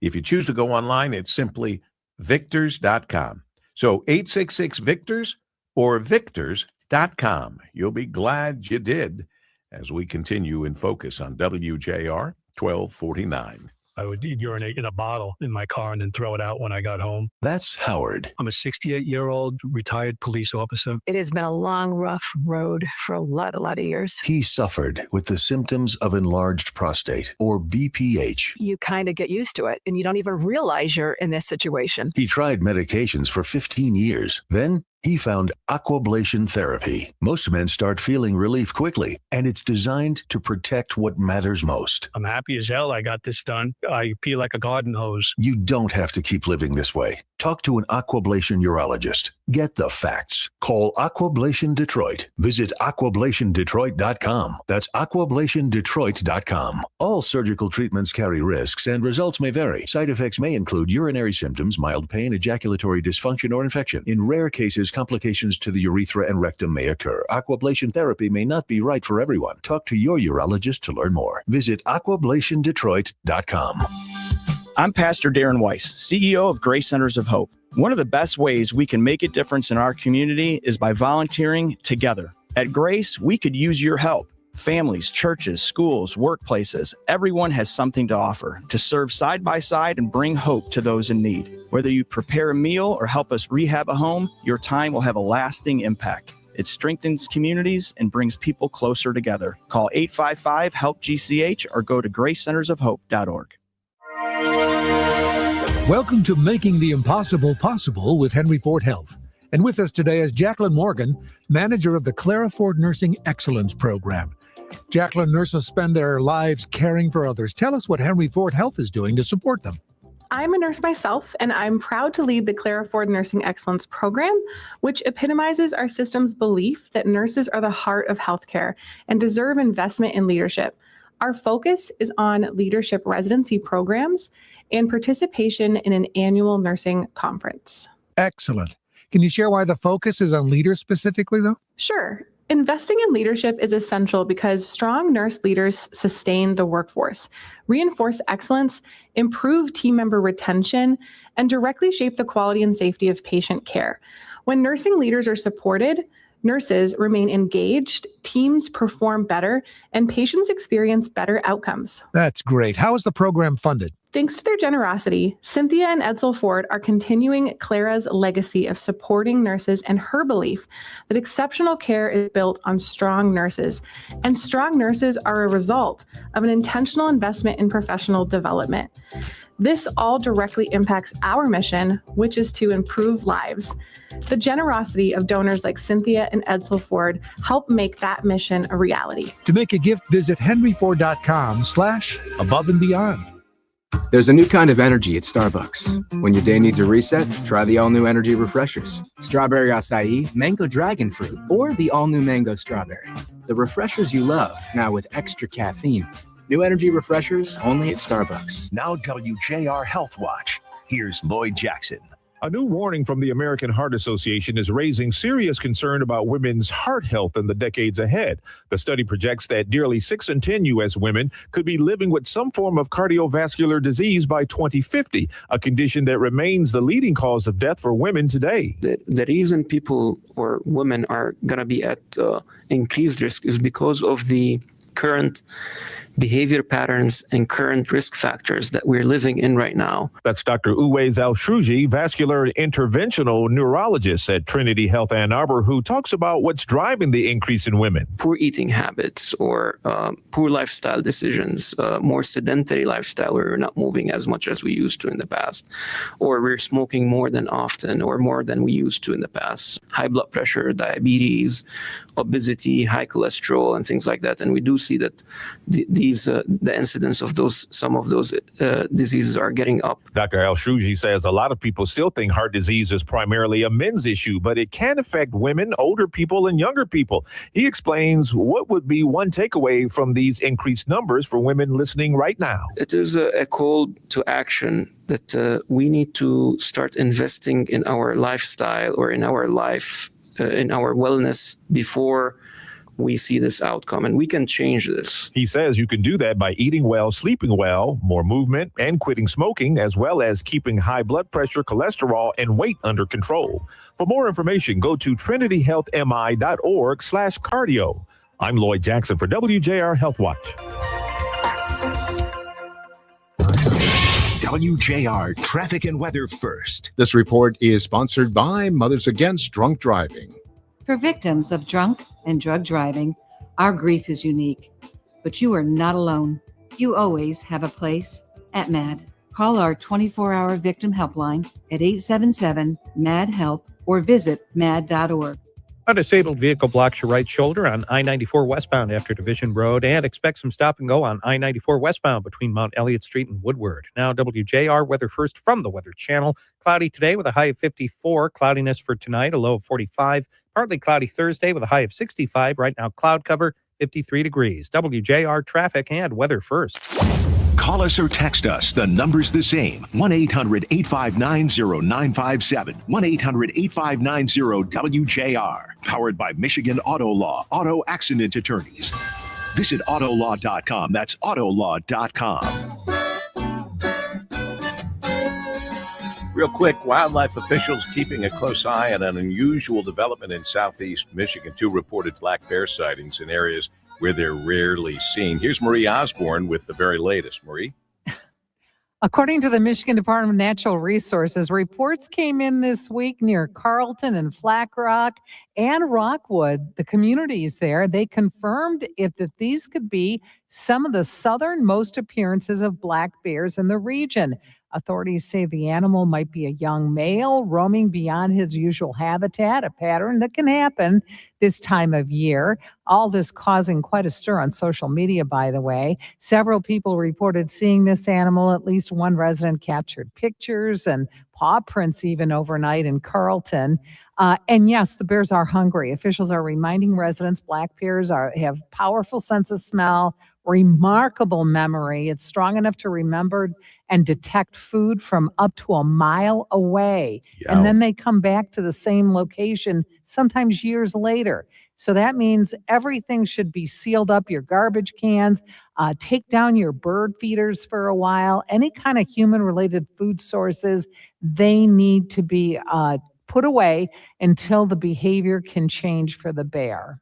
If you choose to go online, it's simply victors.com. So 866-VICTORS or victors.com. aquablation.com. You'll be glad you did as we continue in focus on WJR 1249. I would urinate in a bottle in my car and then throw it out when I got home. That's Howard. I'm a 68-year-old retired police officer. It has been a long, rough road for a lot of years. He suffered with the symptoms of enlarged prostate, or BPH. You kind of get used to it, and you don't even realize you're in this situation. He tried medications for 15 years. Then he found aquablation therapy. Most men start feeling relief quickly, and it's designed to protect what matters most. I'm happy as hell I got this done. I pee like a garden hose. You don't have to keep living this way. Talk to an aquablation urologist. Get the facts. Call Aquablation Detroit. Visit aquablationdetroit.com. That's aquablationdetroit.com. All surgical treatments carry risks, and results may vary. Side effects may include urinary symptoms, mild pain, ejaculatory dysfunction, or infection. In rare cases, complications to the urethra and rectum may occur. Aquablation therapy may not be right for everyone. Talk to your urologist to learn more. Visit aquablationdetroit.com. I'm Pastor Darren Weiss, CEO of Grace Centers of Hope. One of the best ways we can make a difference in our community is by volunteering together. At Grace, we could use your help. Families, churches, schools, workplaces, everyone has something to offer to serve side by side and bring hope to those in need. Whether you prepare a meal or help us rehab a home, your time will have a lasting impact. It strengthens communities and brings people closer together. Call 855-HELP-GCH or go to gracecentersofhope.org. Welcome to Making the Impossible Possible with Henry Ford Health. And with us today is Jacqueline Morgan, manager of the Clara Ford Nursing Excellence Program. Jacqueline, nurses spend their lives caring for others. Tell us what Henry Ford Health is doing to support them. I'm a nurse myself, and I'm proud to lead the Clara Ford Nursing Excellence Program, which epitomizes our system's belief that nurses are the heart of healthcare and deserve investment in leadership. Our focus is on leadership residency programs and participation in an annual nursing conference. Excellent. Can you share why the focus is on leaders specifically, though? Sure. Investing in leadership is essential because strong nurse leaders sustain the workforce, reinforce excellence, improve team member retention, and directly shape the quality and safety of patient care. When nursing leaders are supported, nurses remain engaged, teams perform better, and patients experience better outcomes. That's great. How is the program funded? Thanks to their generosity, Cynthia and Edsel Ford are continuing Clara's legacy of supporting nurses and her belief that exceptional care is built on strong nurses, and strong nurses are a result of an intentional investment in professional development. This all directly impacts our mission, which is to improve lives. The generosity of donors like Cynthia and Edsel Ford help make that mission a reality. To make a gift, visit henryford.com/above and beyond. There's a new kind of energy at Starbucks. When your day needs a reset, try the all-new energy refreshers. Strawberry acai, mango dragon fruit, or the all-new mango strawberry. The refreshers you love, now with extra caffeine. New energy refreshers only at Starbucks. Now WJR Health Watch. Here's Lloyd Jackson. A new warning from the American Heart Association is raising serious concern about women's heart health in the decades ahead. The study projects that nearly 6 in 10 U.S. women could be living with some form of cardiovascular disease by 2050, a condition that remains the leading cause of death for women today. The reason people or women are going to be at increased risk is because of the current behavior patterns and current risk factors that we're living in right now. That's Dr. Uwais Al-Shrouji, vascular interventional neurologist at Trinity Health Ann Arbor, who talks about what's driving the increase in women. Poor eating habits or poor lifestyle decisions, more sedentary lifestyle where we're not moving as much as we used to in the past, or we're smoking more than often or more than we used to in the past. High blood pressure, diabetes, obesity, high cholesterol, and things like that. And we do see that the incidence of some of those diseases are getting up. Dr. Al-Shrouji says a lot of people still think heart disease is primarily a men's issue, but it can affect women, older people, and younger people. He explains what would be one takeaway from these increased numbers for women listening right now. It is a call to action that we need to start investing in our lifestyle or in our life, in our wellness before we see this outcome, and we can change this. He says you can do that by eating well, sleeping well, more movement, and quitting smoking, as well as keeping high blood pressure, cholesterol, and weight under control. For more information, go to trinityhealthmi.org/cardio. I'm Lloyd Jackson for WJR Health Watch. WJR Traffic and Weather First. This report is sponsored by Mothers Against Drunk Driving. For victims of drunk and drug driving, our grief is unique, but you are not alone. You always have a place at MAD. Call our 24-hour victim helpline at 877-MAD-HELP or visit mad.org. A disabled vehicle blocks your right shoulder on I-94 westbound after Division Road, and expect some stop and go on I-94 westbound between Mount Elliott Street and Woodward. Now WJR Weather First from the Weather Channel. Cloudy today with a high of 54. Cloudiness for tonight, a low of 45. Partly cloudy Thursday with a high of 65. Right now cloud cover 53 degrees. WJR Traffic and Weather First. Call us or text us. The number's the same. 1-800-859-0957. 1-800-859-WJR. Powered by Michigan Auto Law. Auto Accident Attorneys. Visit autolaw.com. That's autolaw.com. Real quick, wildlife officials keeping a close eye on an unusual development in southeast Michigan. 2 reported black bear sightings in areas where they're rarely seen. Here's Marie Osborne with the very latest. Marie? According to the Michigan Department of Natural Resources, reports came in this week near Carlton and Flat Rock and Rockwood, the communities there. They confirmed that these could be some of the southernmost appearances of black bears in the region. Authorities say the animal might be a young male roaming beyond his usual habitat, a pattern that can happen this time of year. All this causing quite a stir on social media, by the way. Several people reported seeing this animal. At least one resident captured pictures and paw prints even overnight in Carlton. And yes, the bears are hungry. Officials are reminding residents black bears have powerful sense of smell, remarkable memory. It's strong enough to remember and detect food from up to a mile away. Yeah. And then they come back to the same location, sometimes years later. So that means everything should be sealed up, your garbage cans, take down your bird feeders for a while. Any kind of human-related food sources, they need to be put away until the behavior can change for the bear.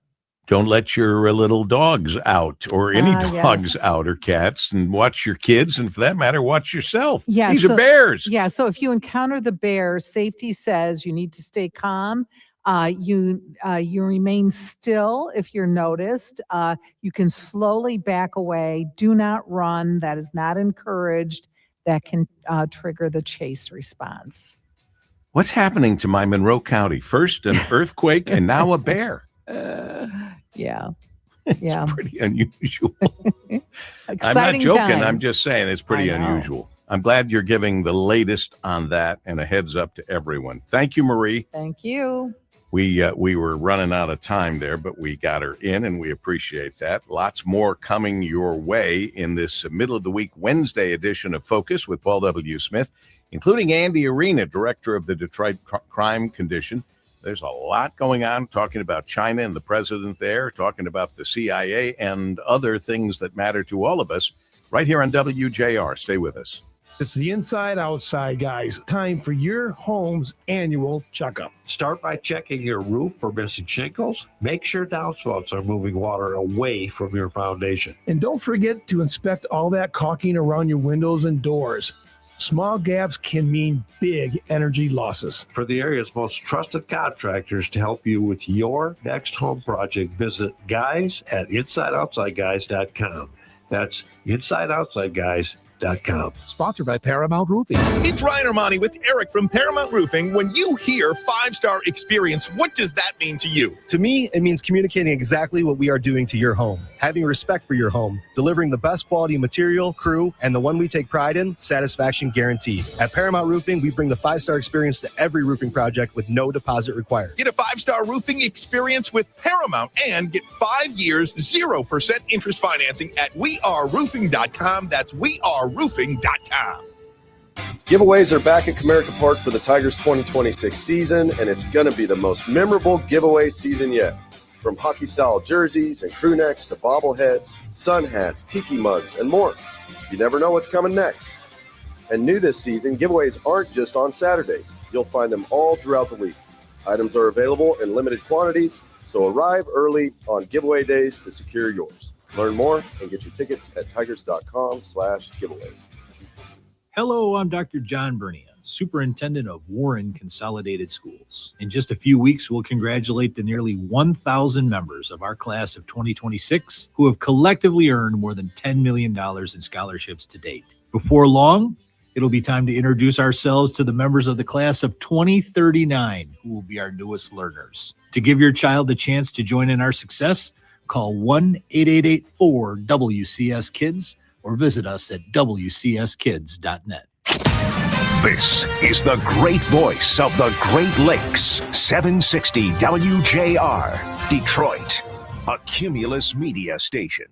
Don't let your little dogs out or any dogs yes. out or cats, and watch your kids. And for that matter, watch yourself. Yeah, These are bears. Yeah. So if you encounter the bear, safety says you need to stay calm. You remain still if you're noticed. You can slowly back away. Do not run. That is not encouraged. That can trigger the chase response. What's happening to my Monroe County? First an earthquake and now a bear. Yeah. It's pretty unusual. I'm not Exciting joking. times. I'm just saying it's pretty I know. unusual. I'm glad you're giving the latest on that and a heads up to everyone. Thank you, Marie. Thank you. We were running out of time there, but we got her in, and we appreciate that. Lots more coming your way in this middle of the week Wednesday edition of Focus with Paul W. Smith, including Andy Arena, director of the Detroit Crime Commission. There's a lot going on, talking about China and the president there, talking about the CIA and other things that matter to all of us right here on WJR. Stay with us. It's the Inside Outside, guys. Time for your home's annual checkup. Start by checking your roof for missing shingles. Make sure downspouts are moving water away from your foundation. And don't forget to inspect all that caulking around your windows and doors. Small gaps can mean big energy losses. For the area's most trusted contractors to help you with your next home project, visit guys at InsideOutsideGuys.com. That's InsideOutsideGuys.com. Sponsored by Paramount Roofing. It's Ryan Armani with Eric from Paramount Roofing. When you hear 5-star experience, what does that mean to you? To me, it means communicating exactly what we are doing to your home, having respect for your home, delivering the best quality material, crew, and the one we take pride in, satisfaction guaranteed. At Paramount Roofing, we bring the 5-star experience to every roofing project with no deposit required. Get a 5-star roofing experience with Paramount and get 5 years, 0% interest financing at weareroofing.com. That's weareroofing.com. Giveaways are back at Comerica Park for the Tigers 2026 season, and it's going to be the most memorable giveaway season yet. From hockey-style jerseys and crew necks to bobbleheads, sun hats, tiki mugs, and more. You never know what's coming next. And new this season, giveaways aren't just on Saturdays. You'll find them all throughout the week. Items are available in limited quantities, so arrive early on giveaway days to secure yours. Learn more and get your tickets at tigers.com/giveaways. Hello, I'm Dr. John Bernian, Superintendent of Warren Consolidated Schools. In just a few weeks, we'll congratulate the nearly 1,000 members of our class of 2026 who have collectively earned more than $10 million in scholarships to date. Before long, it'll be time to introduce ourselves to the members of the class of 2039 who will be our newest learners. To give your child the chance to join in our success, call 1-888-4-WCS-KIDS or visit us at WCSKids.net. This is the great voice of the Great Lakes, 760 WJR, Detroit, a Cumulus media station.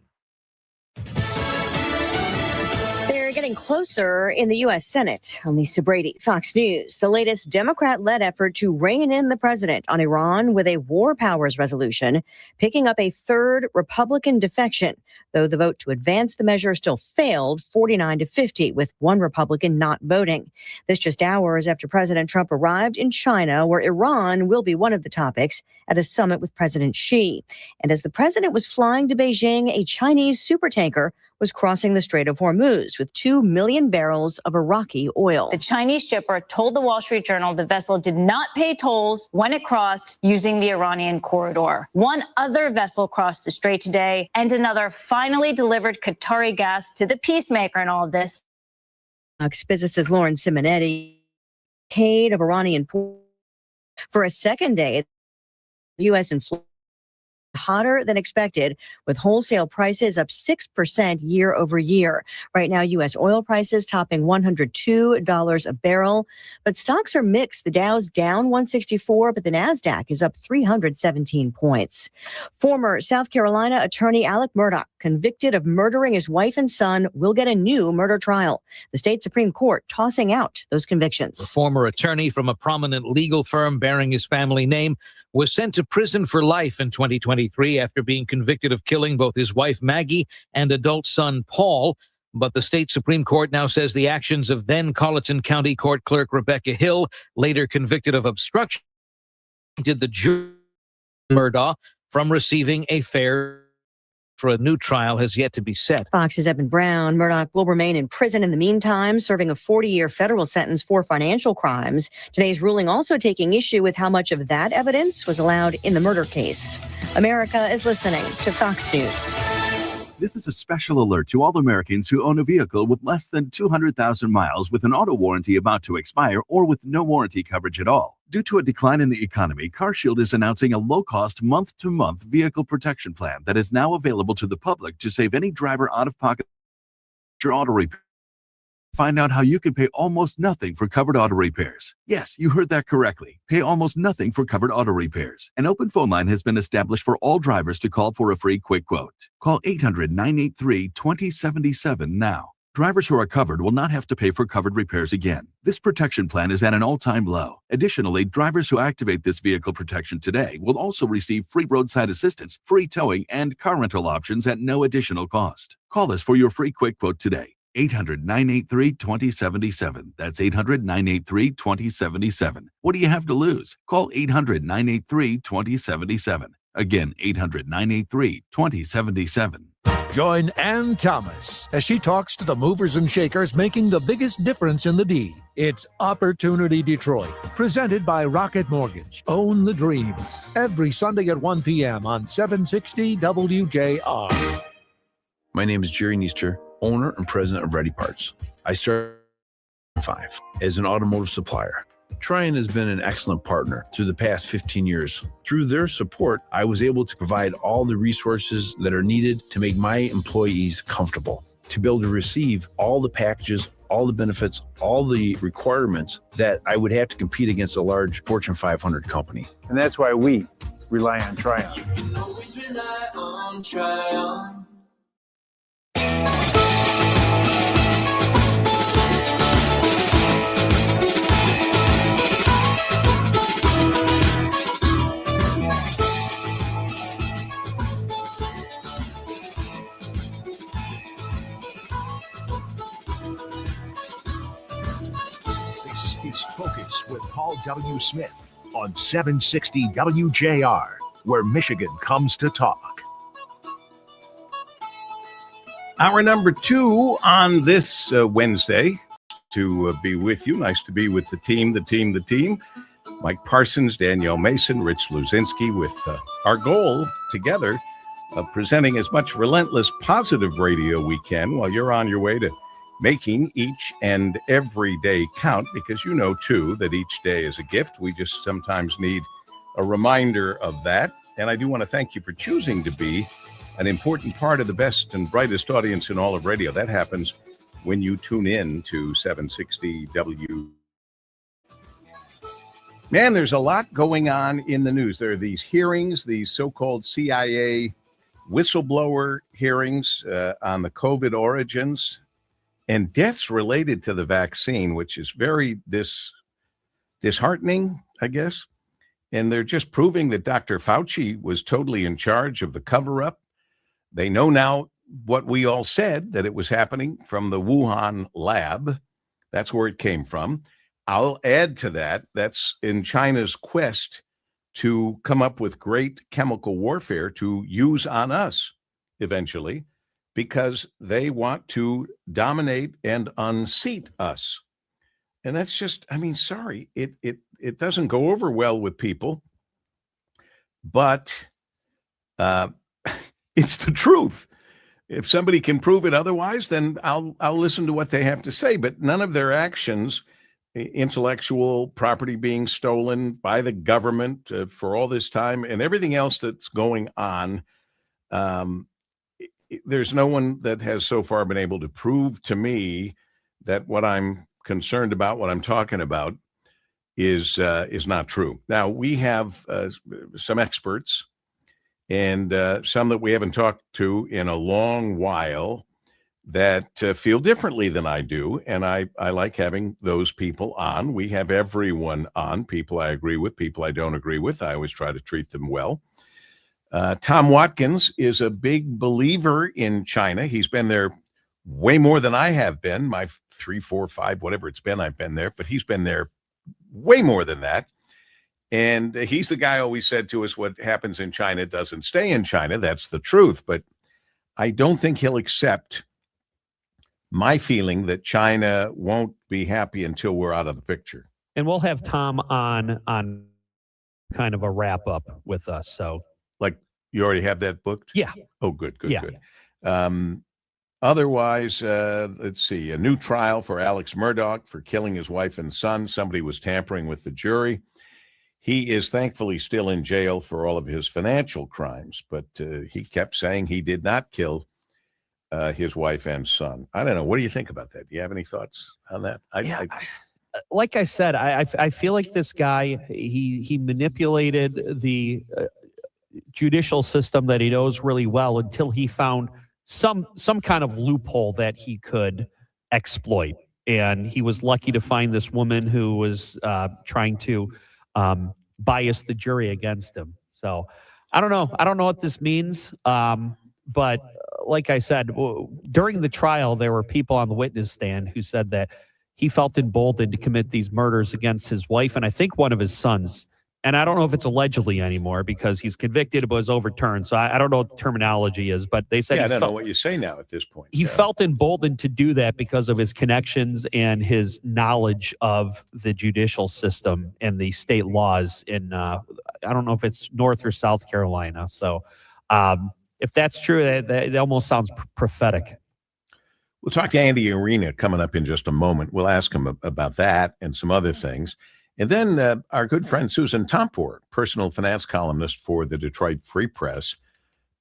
They're getting closer in the U.S. Senate. I'm Lisa Brady, Fox News. The latest Democrat-led effort to rein in the president on Iran with a war powers resolution, picking up a third Republican defection, though the vote to advance the measure still failed 49-50, with one Republican not voting. This just hours after President Trump arrived in China, where Iran will be one of the topics at a summit with President Xi. And as the president was flying to Beijing, a Chinese supertanker was crossing the Strait of Hormuz with 2 million barrels of Iraqi oil. The Chinese shipper told the Wall Street Journal the vessel did not pay tolls when it crossed using the Iranian corridor. One other vessel crossed the strait today, and another finally delivered Qatari gas to the peacemaker in all of this. Physicist Lauren Simonetti, paid of Iranian ports for a second day. U.S. inflation hotter than expected, with wholesale prices up 6% year over year. Right now, U.S. oil prices topping $102 a barrel, but stocks are mixed. The Dow's down 164, but the NASDAQ is up 317 points. Former South Carolina attorney Alec Murdaugh, convicted of murdering his wife and son, will get a new murder trial. The state Supreme Court tossing out those convictions. A former attorney from a prominent legal firm bearing his family name was sent to prison for life in 2023 after being convicted of killing both his wife Maggie and adult son Paul. But the state Supreme Court now says the actions of then Colleton County Court Clerk Rebecca Hill, later convicted of obstruction, did the jury Murdaugh from receiving a fair for a new trial has yet to be set. Fox's Evan Brown. Murdaugh will remain in prison in the meantime, serving a 40-year federal sentence for financial crimes. Today's ruling also taking issue with how much of that evidence was allowed in the murder case. America is listening to Fox News. This is a special alert to all Americans who own a vehicle with less than 200,000 miles with an auto warranty about to expire or with no warranty coverage at all. Due to a decline in the economy, CarShield is announcing a low-cost month-to-month vehicle protection plan that is now available to the public to save any driver out-of-pocket your auto repair. Find out how you can pay almost nothing for covered auto repairs. Yes, you heard that correctly. Pay almost nothing for covered auto repairs. An open phone line has been established for all drivers to call for a free quick quote. Call 800-983-2077 now. Drivers who are covered will not have to pay for covered repairs again. This protection plan is at an all-time low. Additionally, drivers who activate this vehicle protection today will also receive free roadside assistance, free towing, and car rental options at no additional cost. Call us for your free quick quote today. 800-983-2077. That's 800-983-2077. What do you have to lose? Call 800-983-2077. Again, 800-983-2077. Join Ann Thomas as she talks to the movers and shakers making the biggest difference in the D. It's Opportunity Detroit, presented by Rocket Mortgage. Own the dream. Every Sunday at 1 p.m. on 760 WJR. My name is Jerry Neester, owner and president of Ready Parts. I started in 2005 as an automotive supplier. Tryon has been an excellent partner through the past 15 years. Through their support, I was able to provide all the resources that are needed to make my employees comfortable, to be able to receive all the packages, all the benefits, all the requirements that I would have to compete against a large Fortune 500 company. And that's why we rely on Tryon. You can always rely on Tryon. is Focus with Paul W. Smith on 760 WJR, where Michigan comes to talk. Hour number 2 on this Wednesday to be with you. Nice to be with the team. Mike Parsons, Danielle Mason, Rich Luzinski, with our goal together of presenting as much relentless positive radio we can while you're on your way to making each and every day count, because you know, too, that each day is a gift. We just sometimes need a reminder of that. And I do want to thank you for choosing to be an important part of the best and brightest audience in all of radio. That happens when you tune in to 760 W. Man, there's a lot going on in the news. There are these hearings, these so-called CIA whistleblower hearings on the COVID origins and deaths related to the vaccine, which is very disheartening, I guess. And they're just proving that Dr. Fauci was totally in charge of the cover-up. They know now what we all said, that it was happening from the Wuhan lab. That's where it came from. I'll add to that, that's in China's quest to come up with great chemical warfare to use on us eventually, because they want to dominate and unseat us. And that's just, I mean, sorry, it doesn't go over well with people, but it's the truth. If somebody can prove it otherwise, then I'll listen to what they have to say. But none of their actions, intellectual property being stolen by the government for all this time and everything else that's going on, there's no one that has so far been able to prove to me that what I'm concerned about, what I'm talking about, is not true. Now, we have some experts and some that we haven't talked to in a long while that feel differently than I do. And I like having those people on. We have everyone on, people I agree with, people I don't agree with. I always try to treat them well. Tom Watkins is a big believer in China. He's been there way more than I have been, my 3, 4, 5, whatever it's been, I've been there, but he's been there way more than that. And he's the guy who always said to us, what happens in China doesn't stay in China. That's the truth. But I don't think he'll accept my feeling that China won't be happy until we're out of the picture. And we'll have Tom on kind of a wrap up with us. So, like, you already have that booked? Yeah. Oh, good. Yeah. Otherwise, let's see, a new trial for Alex Murdaugh for killing his wife and son. Somebody was tampering with the jury. He is thankfully still in jail for all of his financial crimes, but he kept saying he did not kill his wife and son. I don't know. What do you think about that? Do you have any thoughts on that? Like I said, I feel like this guy, he manipulated the judicial system that he knows really well until he found some kind of loophole that he could exploit. And he was lucky to find this woman who was trying to bias the jury against him. So I don't know. I don't know what this means. But like I said, during the trial, there were people on the witness stand who said that he felt emboldened to commit these murders against his wife and I think one of his sons. And I don't know if it's allegedly anymore because he's convicted but was overturned. So I don't know what the terminology is, but they said I don't know what you say now at this point. He felt emboldened to do that because of his connections and his knowledge of the judicial system and the state laws in, I don't know if it's North or South Carolina. So if that's true, that almost sounds prophetic. We'll talk to Andy Arena coming up in just a moment. We'll ask him about that and some other things. And then our good friend Susan Tompor, personal finance columnist for the Detroit Free Press.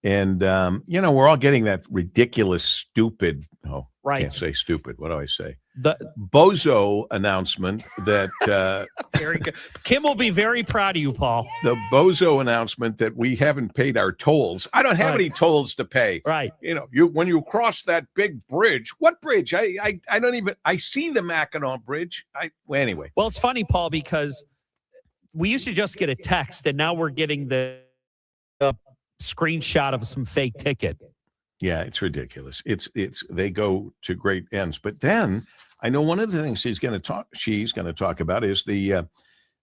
And, we're all getting that ridiculous, stupid, I can't say stupid. What do I say? The bozo announcement that very good. Kim will be very proud of you, Paul. The bozo announcement that we haven't paid our tolls. I don't have any tolls to pay. Right. When you cross that big bridge, what bridge? I don't even, I see the Mackinac Bridge. Anyway. Well, it's funny, Paul, because we used to just get a text and now we're getting the screenshot of some fake ticket. Yeah, it's ridiculous. It's they go to great ends. But then I know one of the things she's going to talk about is the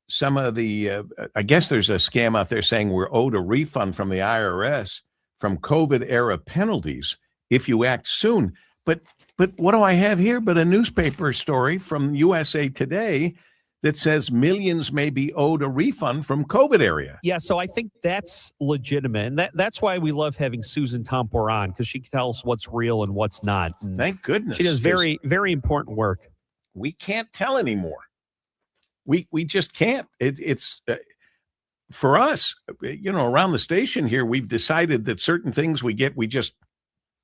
some of the I guess there's a scam out there saying we're owed a refund from the IRS from COVID era penalties if you act soon. But what do I have here but a newspaper story from USA Today that says millions may be owed a refund from COVID area. Yeah, so I think that's legitimate. And that's why we love having Susan Tompor on, because she tells what's real and what's not. And thank goodness. She does very, very important work. We can't tell anymore. We just can't. It's for us, around the station here, we've decided that certain things we just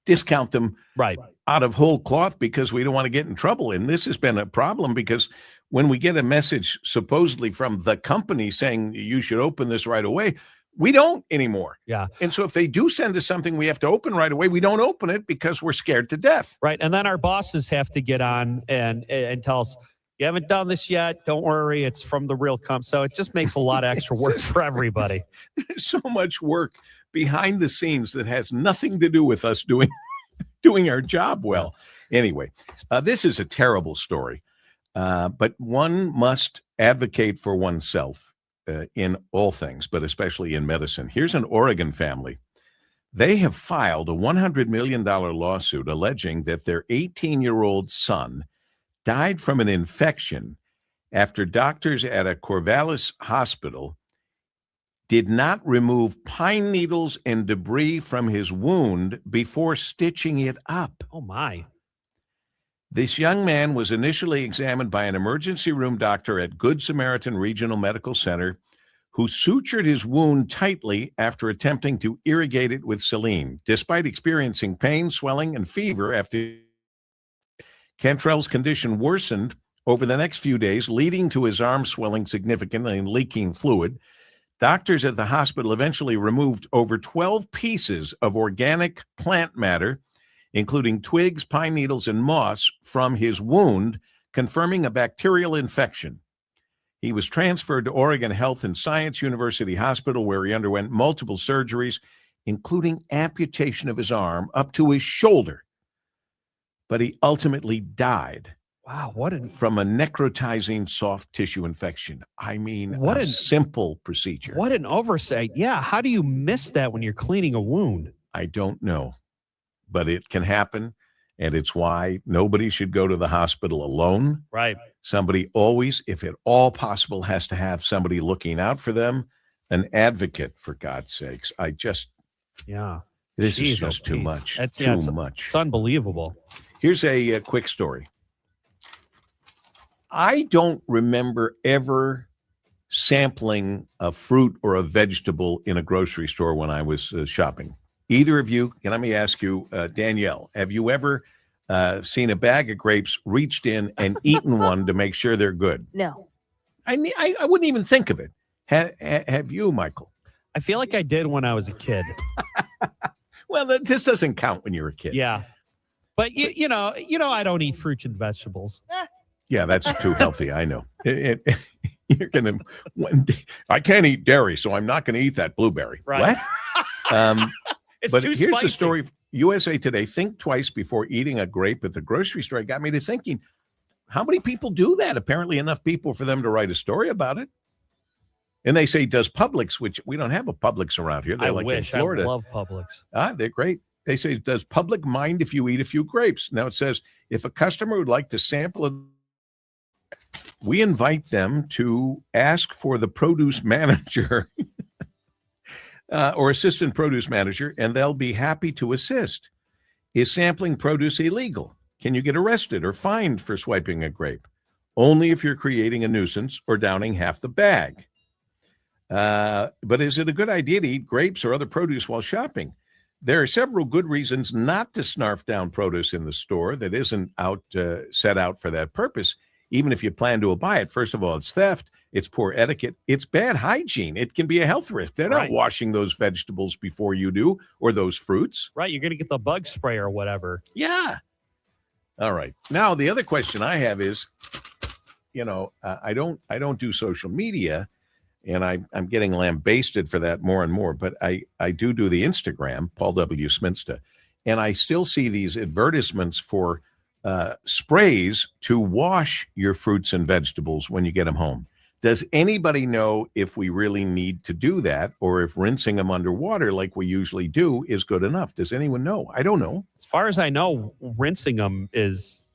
discount them right out of whole cloth because we don't want to get in trouble. And this has been a problem because when we get a message supposedly from the company saying you should open this right away, we don't anymore. Yeah. And so if they do send us something we have to open right away, we don't open it because we're scared to death. Right. And then our bosses have to get on and tell us, you haven't done this yet. Don't worry. It's from the real company. So it just makes a lot of extra work for everybody. There's so much work behind the scenes that has nothing to do with us doing our job well. Anyway, this is a terrible story, but one must advocate for oneself in all things, but especially in medicine. Here's an Oregon family. They have filed a $100 million lawsuit alleging that their 18-year-old son died from an infection after doctors at a Corvallis hospital did not remove pine needles and debris from his wound before stitching it up. Oh, my. This young man was initially examined by an emergency room doctor at Good Samaritan Regional Medical Center, who sutured his wound tightly after attempting to irrigate it with saline. Despite experiencing pain, swelling, and fever after Cantrell's condition worsened over the next few days, leading to his arm swelling significantly and leaking fluid. Doctors at the hospital eventually removed over 12 pieces of organic plant matter, including twigs, pine needles, and moss, from his wound, confirming a bacterial infection. He was transferred to Oregon Health and Science University Hospital, where he underwent multiple surgeries, including amputation of his arm up to his shoulder. But he ultimately died. Wow, from a necrotizing soft tissue infection. I mean, what a simple procedure. What an oversight. Yeah, how do you miss that when you're cleaning a wound? I don't know, but it can happen, and it's why nobody should go to the hospital alone. Right. Somebody always, if at all possible, has to have somebody looking out for them, an advocate, for God's sakes. This is just too much. Too much. It's unbelievable. Here's a quick story. I don't remember ever sampling a fruit or a vegetable in a grocery store when I was shopping. Either of you, and let me ask you, Danielle, have you ever seen a bag of grapes, reached in and eaten one to make sure they're good? No. I wouldn't even think of it. Have you, Michael? I feel like I did when I was a kid. Well, this doesn't count when you're a kid. Yeah. But, you know, I don't eat fruits and vegetables. Yeah, that's too healthy. I know. You're gonna one day. I can't eat dairy, so I'm not going to eat that blueberry. Right. What? It's but too here's spicy. the story. USA Today: think twice before eating a grape at the grocery store. It got me to thinking: how many people do that? Apparently, enough people for them to write a story about it. And they say, does Publix, which we don't have a Publix around here. They're I like wish. in Florida. I love Publix. They're great. They say, does Publix mind if you eat a few grapes? Now it says, if a customer would like to sample it, we invite them to ask for the produce manager or assistant produce manager, and they'll be happy to assist. Is sampling produce illegal? Can you get arrested or fined for swiping a grape? Only if you're creating a nuisance or downing half the bag. But is it a good idea to eat grapes or other produce while shopping? There are several good reasons not to snarf down produce in the store that isn't set out for that purpose. Even if you plan to buy it, first of all, it's theft, it's poor etiquette, it's bad hygiene. It can be a health risk. They're not washing those vegetables before you do, or those fruits. Right, you're going to get the bug spray or whatever. Yeah. All right. Now, the other question I have is, I don't do social media, and I'm getting lambasted for that more and more, but I do the Instagram, Paul W. Sminsta. And I still see these advertisements for sprays to wash your fruits and vegetables when you get them home. Does anybody know if we really need to do that, or if rinsing them underwater like we usually do is good enough? Does anyone know? I don't know. As far as I know, rinsing them is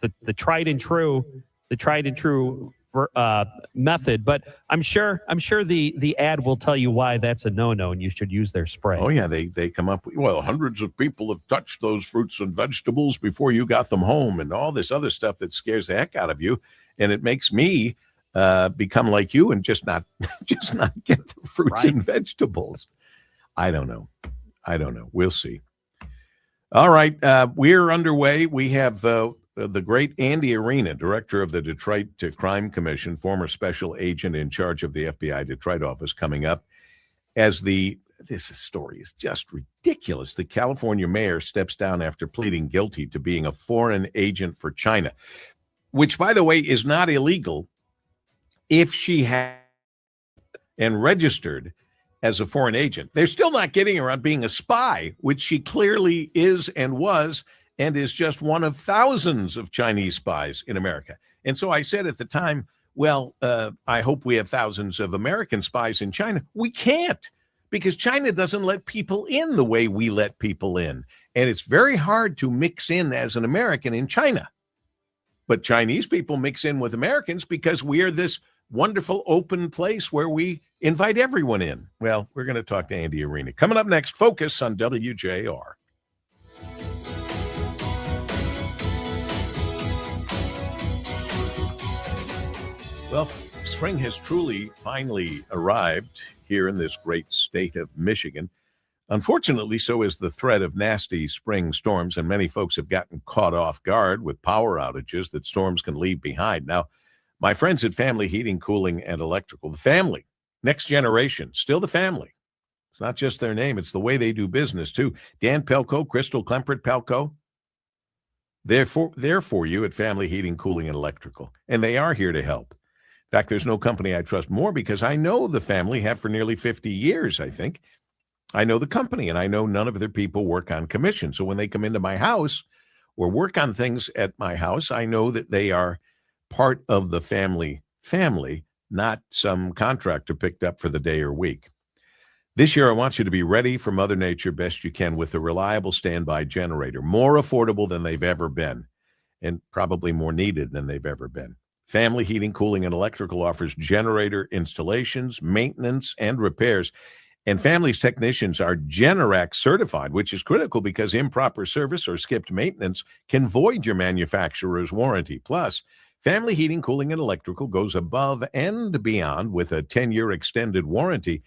the tried and true method. But I'm sure the ad will tell you why that's a no-no and you should use their spray. Oh yeah, they come up with, well, hundreds of people have touched those fruits and vegetables before you got them home, and all this other stuff that scares the heck out of you, and it makes me become like you and just not get the fruits and vegetables. I don't know. We'll see. All right, we're underway. We have the great Andy Arena, director of the Detroit Crime Commission, former special agent in charge of the FBI Detroit office, coming up. This story is just ridiculous. The California mayor steps down after pleading guilty to being a foreign agent for China, which, by the way, is not illegal if she had and registered as a foreign agent. They're still not getting her on being a spy, which she clearly is and was, and is just one of thousands of Chinese spies in America. And so I said at the time, well, I hope we have thousands of American spies in China. We can't, because China doesn't let people in the way we let people in. And it's very hard to mix in as an American in China. But Chinese people mix in with Americans because we are this wonderful open place where we invite everyone in. Well, we're going to talk to Andy Arena. Coming up next, Focus on WJR. Well, spring has finally arrived here in this great state of Michigan. Unfortunately, so is the threat of nasty spring storms, and many folks have gotten caught off guard with power outages that storms can leave behind. Now, my friends at Family Heating, Cooling, and Electrical, the family, next generation, still the family. It's not just their name, it's the way they do business, too. Dan Pelko, Crystal Klempert Pelko, they're for you at Family Heating, Cooling, and Electrical, and they are here to help. In fact, there's no company I trust more because I know the family, have for nearly 50 years, I think. I know the company, and I know none of their people work on commission. So when they come into my house or work on things at my house, I know that they are part of the family, not some contractor picked up for the day or week. This year, I want you to be ready for Mother Nature best you can with a reliable standby generator, more affordable than they've ever been, and probably more needed than they've ever been. Family Heating, Cooling, and Electrical offers generator installations, maintenance, and repairs. And Family's technicians are Generac certified, which is critical because improper service or skipped maintenance can void your manufacturer's warranty. Plus, Family Heating, Cooling, and Electrical goes above and beyond with a 10-year extended warranty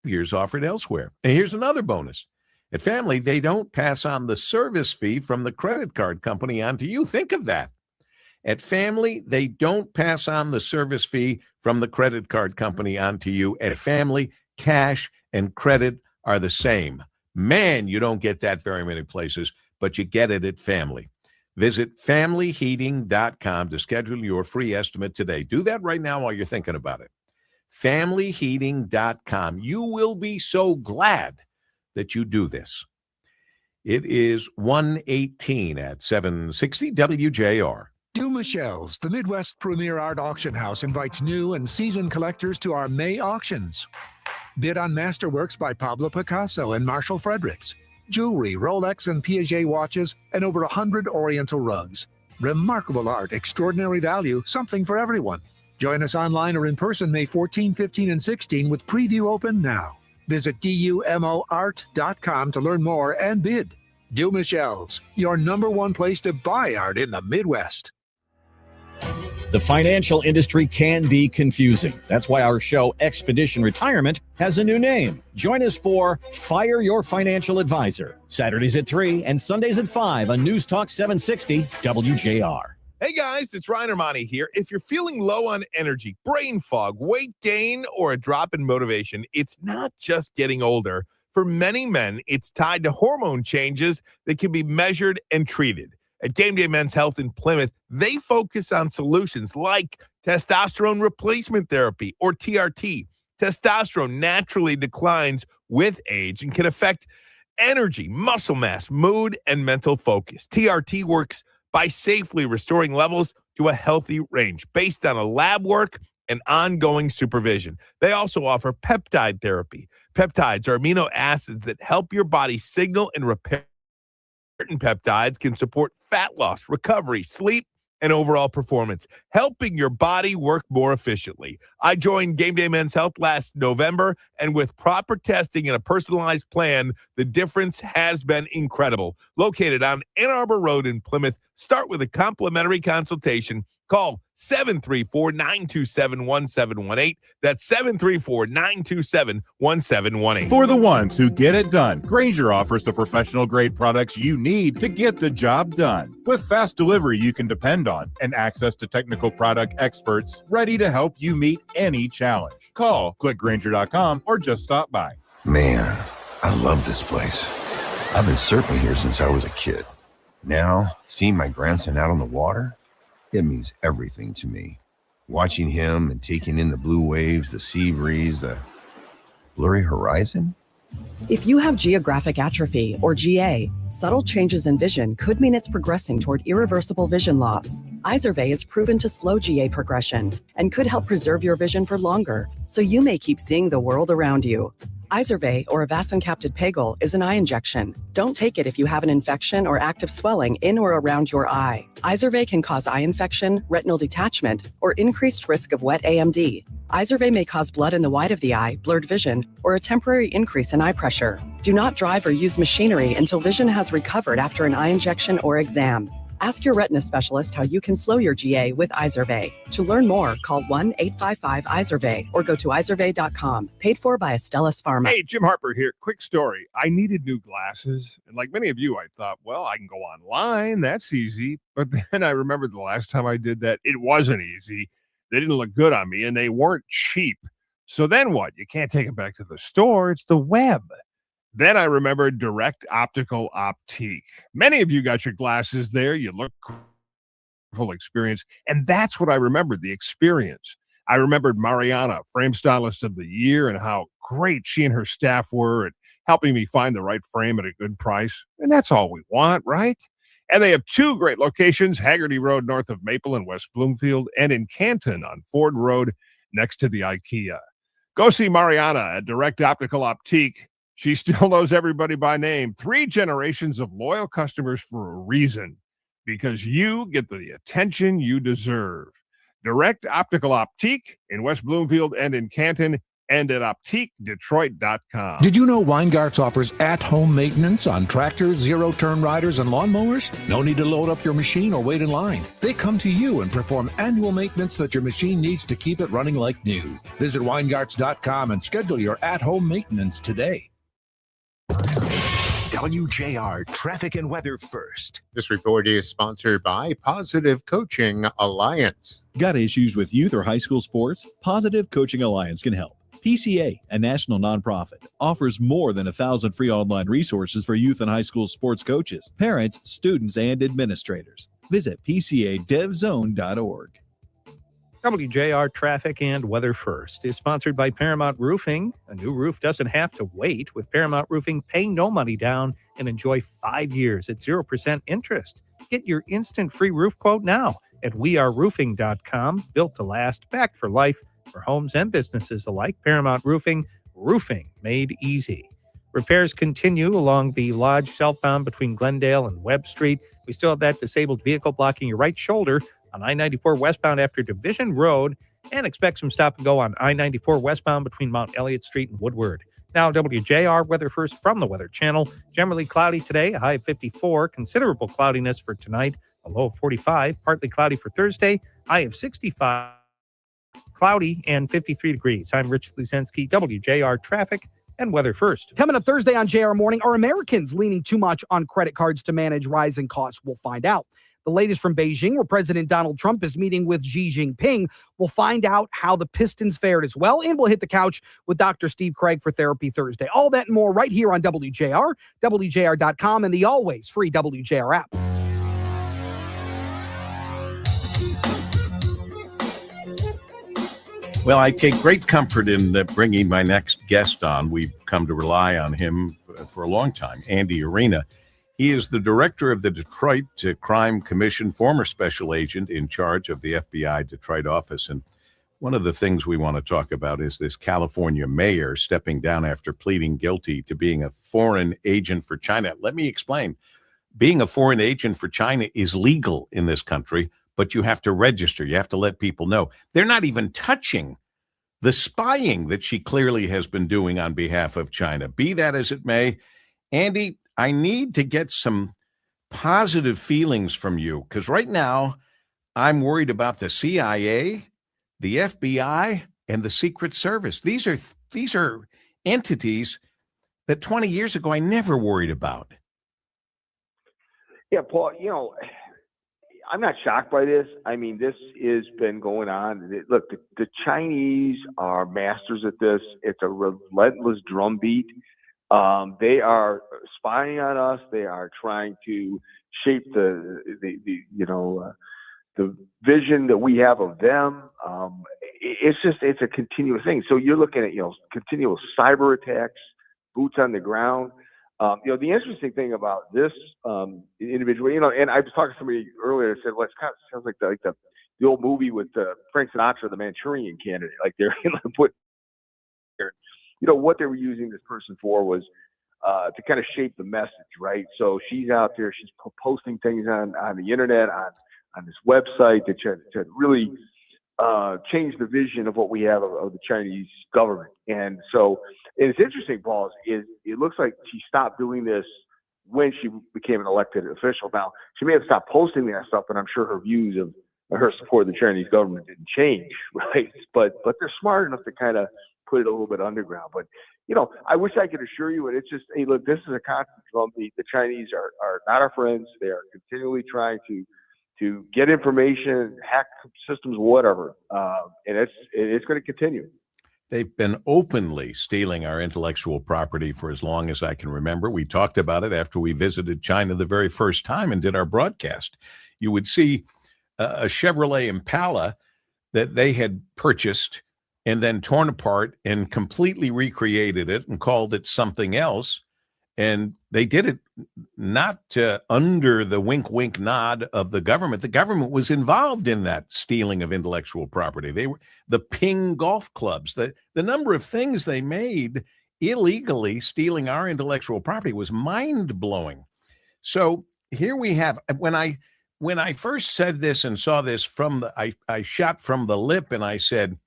years offered elsewhere. And here's another bonus. At Family, they don't pass on the service fee from the credit card company onto you. Think of that. At Family, they don't pass on the service fee from the credit card company onto you. At Family, cash and credit are the same. Man, you don't get that very many places, but you get it at Family. Visit familyheating.com to schedule your free estimate today. Do that right now while you're thinking about it. Familyheating.com. You will be so glad that you do this. It is 1:18 at 760 WJR. Michelle's, the Midwest premier art auction house, invites new and seasoned collectors to our May auctions. Bid on masterworks by Pablo Picasso and Marshall Fredericks, jewelry, Rolex and Piaget watches, and over 100 Oriental rugs. Remarkable art, extraordinary value, something for everyone. Join us online or in person May 14, 15, and 16 with preview open now. Visit dumoart.com to learn more and bid. Michelle's, your number one place to buy art in the Midwest. The financial industry can be confusing. That's why our show, Expedition Retirement, has a new name. Join us for Fire Your Financial Advisor, Saturdays at 3 and Sundays at 5 on News Talk 760 WJR. Hey guys, it's Ryan Armani here. If you're feeling low on energy, brain fog, weight gain, or a drop in motivation, it's not just getting older. For many men, it's tied to hormone changes that can be measured and treated. At Game Day Men's Health in Plymouth, they focus on solutions like testosterone replacement therapy, or TRT. Testosterone naturally declines with age and can affect energy, muscle mass, mood, and mental focus. TRT works by safely restoring levels to a healthy range based on a lab work and ongoing supervision. They also offer peptide therapy. Peptides are amino acids that help your body signal and repair. Certain peptides can support fat loss, recovery, sleep, and overall performance, helping your body work more efficiently. I joined Game Day Men's Health last November, and with proper testing and a personalized plan, the difference has been incredible. Located on Ann Arbor Road in Plymouth, start with a complimentary consultation. Call 734-927-1718. That's 734-927-1718. For the ones who get it done, Grainger offers the professional-grade products you need to get the job done. With fast delivery you can depend on and access to technical product experts ready to help you meet any challenge. Call, click Grainger.com, or just stop by. Man, I love this place. I've been surfing here since I was a kid. Now, seeing my grandson out on the water, it means everything to me. Watching him and taking in the blue waves, the sea breeze, the blurry horizon. If you have geographic atrophy, or GA, subtle changes in vision could mean it's progressing toward irreversible vision loss. Izervay is proven to slow GA progression and could help preserve your vision for longer, so you may keep seeing the world around you. Izervay, or avacincaptad pegol, is an eye injection. Don't take it if you have an infection or active swelling in or around your eye. Izervay can cause eye infection, retinal detachment, or increased risk of wet AMD. Izervay may cause blood in the white of the eye, blurred vision, or a temporary increase in eye pressure. Do not drive or use machinery until vision has recovered after an eye injection or exam. Ask your retina specialist how you can slow your GA with Izervay. To learn more, call 1-855-IZERVAY or go to izervay.com. Paid for by Astellas Pharma. Hey, Jim Harper here. Quick story. I needed new glasses. And like many of you, I thought, well, I can go online. That's easy. But then I remembered the last time I did that, it wasn't easy. They didn't look good on me, and they weren't cheap. So then what? You can't take them back to the store. It's the web. Then I remembered Direct Optical Optique. Many of you got your glasses there. You look full experience. And that's what I remembered, the experience. I remembered Mariana, Frame Stylist of the Year, and how great she and her staff were at helping me find the right frame at a good price. And that's all we want, right? And they have two great locations, Haggerty Road north of Maple in West Bloomfield, and in Canton on Ford Road next to the IKEA. Go see Mariana at Direct Optical Optique. She still knows everybody by name. 3 generations of loyal customers for a reason, because you get the attention you deserve. Direct Optical Optique in West Bloomfield and in Canton, and at OptiqueDetroit.com. Did you know Weingarts offers at-home maintenance on tractors, zero-turn riders, and lawnmowers? No need to load up your machine or wait in line. They come to you and perform annual maintenance that your machine needs to keep it running like new. Visit Weingarts.com and schedule your at-home maintenance today. WJR Traffic and Weather First. This report is sponsored by Positive Coaching Alliance. Got issues with youth or high school sports? Positive Coaching Alliance can help. PCA, a national nonprofit, offers more than 1,000 free online resources for youth and high school sports coaches, parents, students, and administrators. Visit PCADevZone.org. WJR Traffic and Weather First is sponsored by Paramount Roofing. A new roof doesn't have to wait. With Paramount Roofing, pay no money down and enjoy 5 years at 0% interest. Get your instant free roof quote now at weareroofing.com. Built to last, backed for life for homes and businesses alike. Paramount Roofing, roofing made easy. Repairs continue along the Lodge southbound between Glendale and Webb Street. We still have that disabled vehicle blocking your right shoulder on I-94 westbound after Division Road, and expect some stop and go on I-94 westbound between Mount Elliott Street and Woodward. Now, WJR Weather First from the Weather Channel. Generally cloudy today, a high of 54. Considerable cloudiness for tonight, a low of 45. Partly cloudy for Thursday, high of 65. Cloudy and 53 degrees. I'm Rich Luzinski, WJR Traffic and Weather First. Coming up Thursday on JR Morning, are Americans leaning too much on credit cards to manage rising costs? We'll find out. The latest from Beijing, where President Donald Trump is meeting with Xi Jinping. We'll find out how the Pistons fared as well, and we'll hit the couch with Dr. Steve Craig for Therapy Thursday. All that and more right here on WJR, WJR.com, and the always free WJR app. Well, I take great comfort in bringing my next guest on. We've come to rely on him for a long time, Andy Arena. He is the director of the Detroit Crime Commission, former special agent in charge of the FBI Detroit office. And one of the things we want to talk about is this California mayor stepping down after pleading guilty to being a foreign agent for China. Let me explain. Being a foreign agent for China is legal in this country, but you have to register. You have to let people know. They're not even touching the spying that she clearly has been doing on behalf of China. Be that as it may, Andy, I need to get some positive feelings from you, because right now I'm worried about the CIA, the FBI, and the Secret Service. These are entities that 20 years ago I never worried about. Yeah, Paul, I'm not shocked by this. I mean, this has been going on. Look, the Chinese are masters at this. It's a relentless drumbeat. They are spying on us. They are trying to shape the vision that we have of them. It's a continuous thing. So you're looking at, continual cyber attacks, boots on the ground. The interesting thing about this individual, and I was talking to somebody earlier that said, well, it kind of sounds like the old movie with Frank Sinatra, the Manchurian Candidate. Like they're what they were using this person for was to kind of shape the message, right? So she's out there, she's posting things on the internet, on this website to really change the vision of what we have of the Chinese government. And so it's interesting, Paul, is it looks like she stopped doing this when she became an elected official. Now, she may have stopped posting that stuff, but I'm sure her views of her support of the Chinese government didn't change, right? But they're smart enough to kind of put it a little bit underground. But, I wish I could assure you, and it's just, hey, look, this is a constant drumbeat. The Chinese are not our friends. They are continually trying to get information, hack systems, whatever. And it's going to continue. They've been openly stealing our intellectual property for as long as I can remember. We talked about it after we visited China the very first time and did our broadcast. You would see a Chevrolet Impala that they had purchased and then torn apart and completely recreated it and called it something else. And they did it not under the wink, wink, nod of the government. The government was involved in that stealing of intellectual property. They were the Ping golf clubs. The number of things they made illegally stealing our intellectual property was mind-blowing. So here we have, when I first said this and saw this I shot from the lip and I said,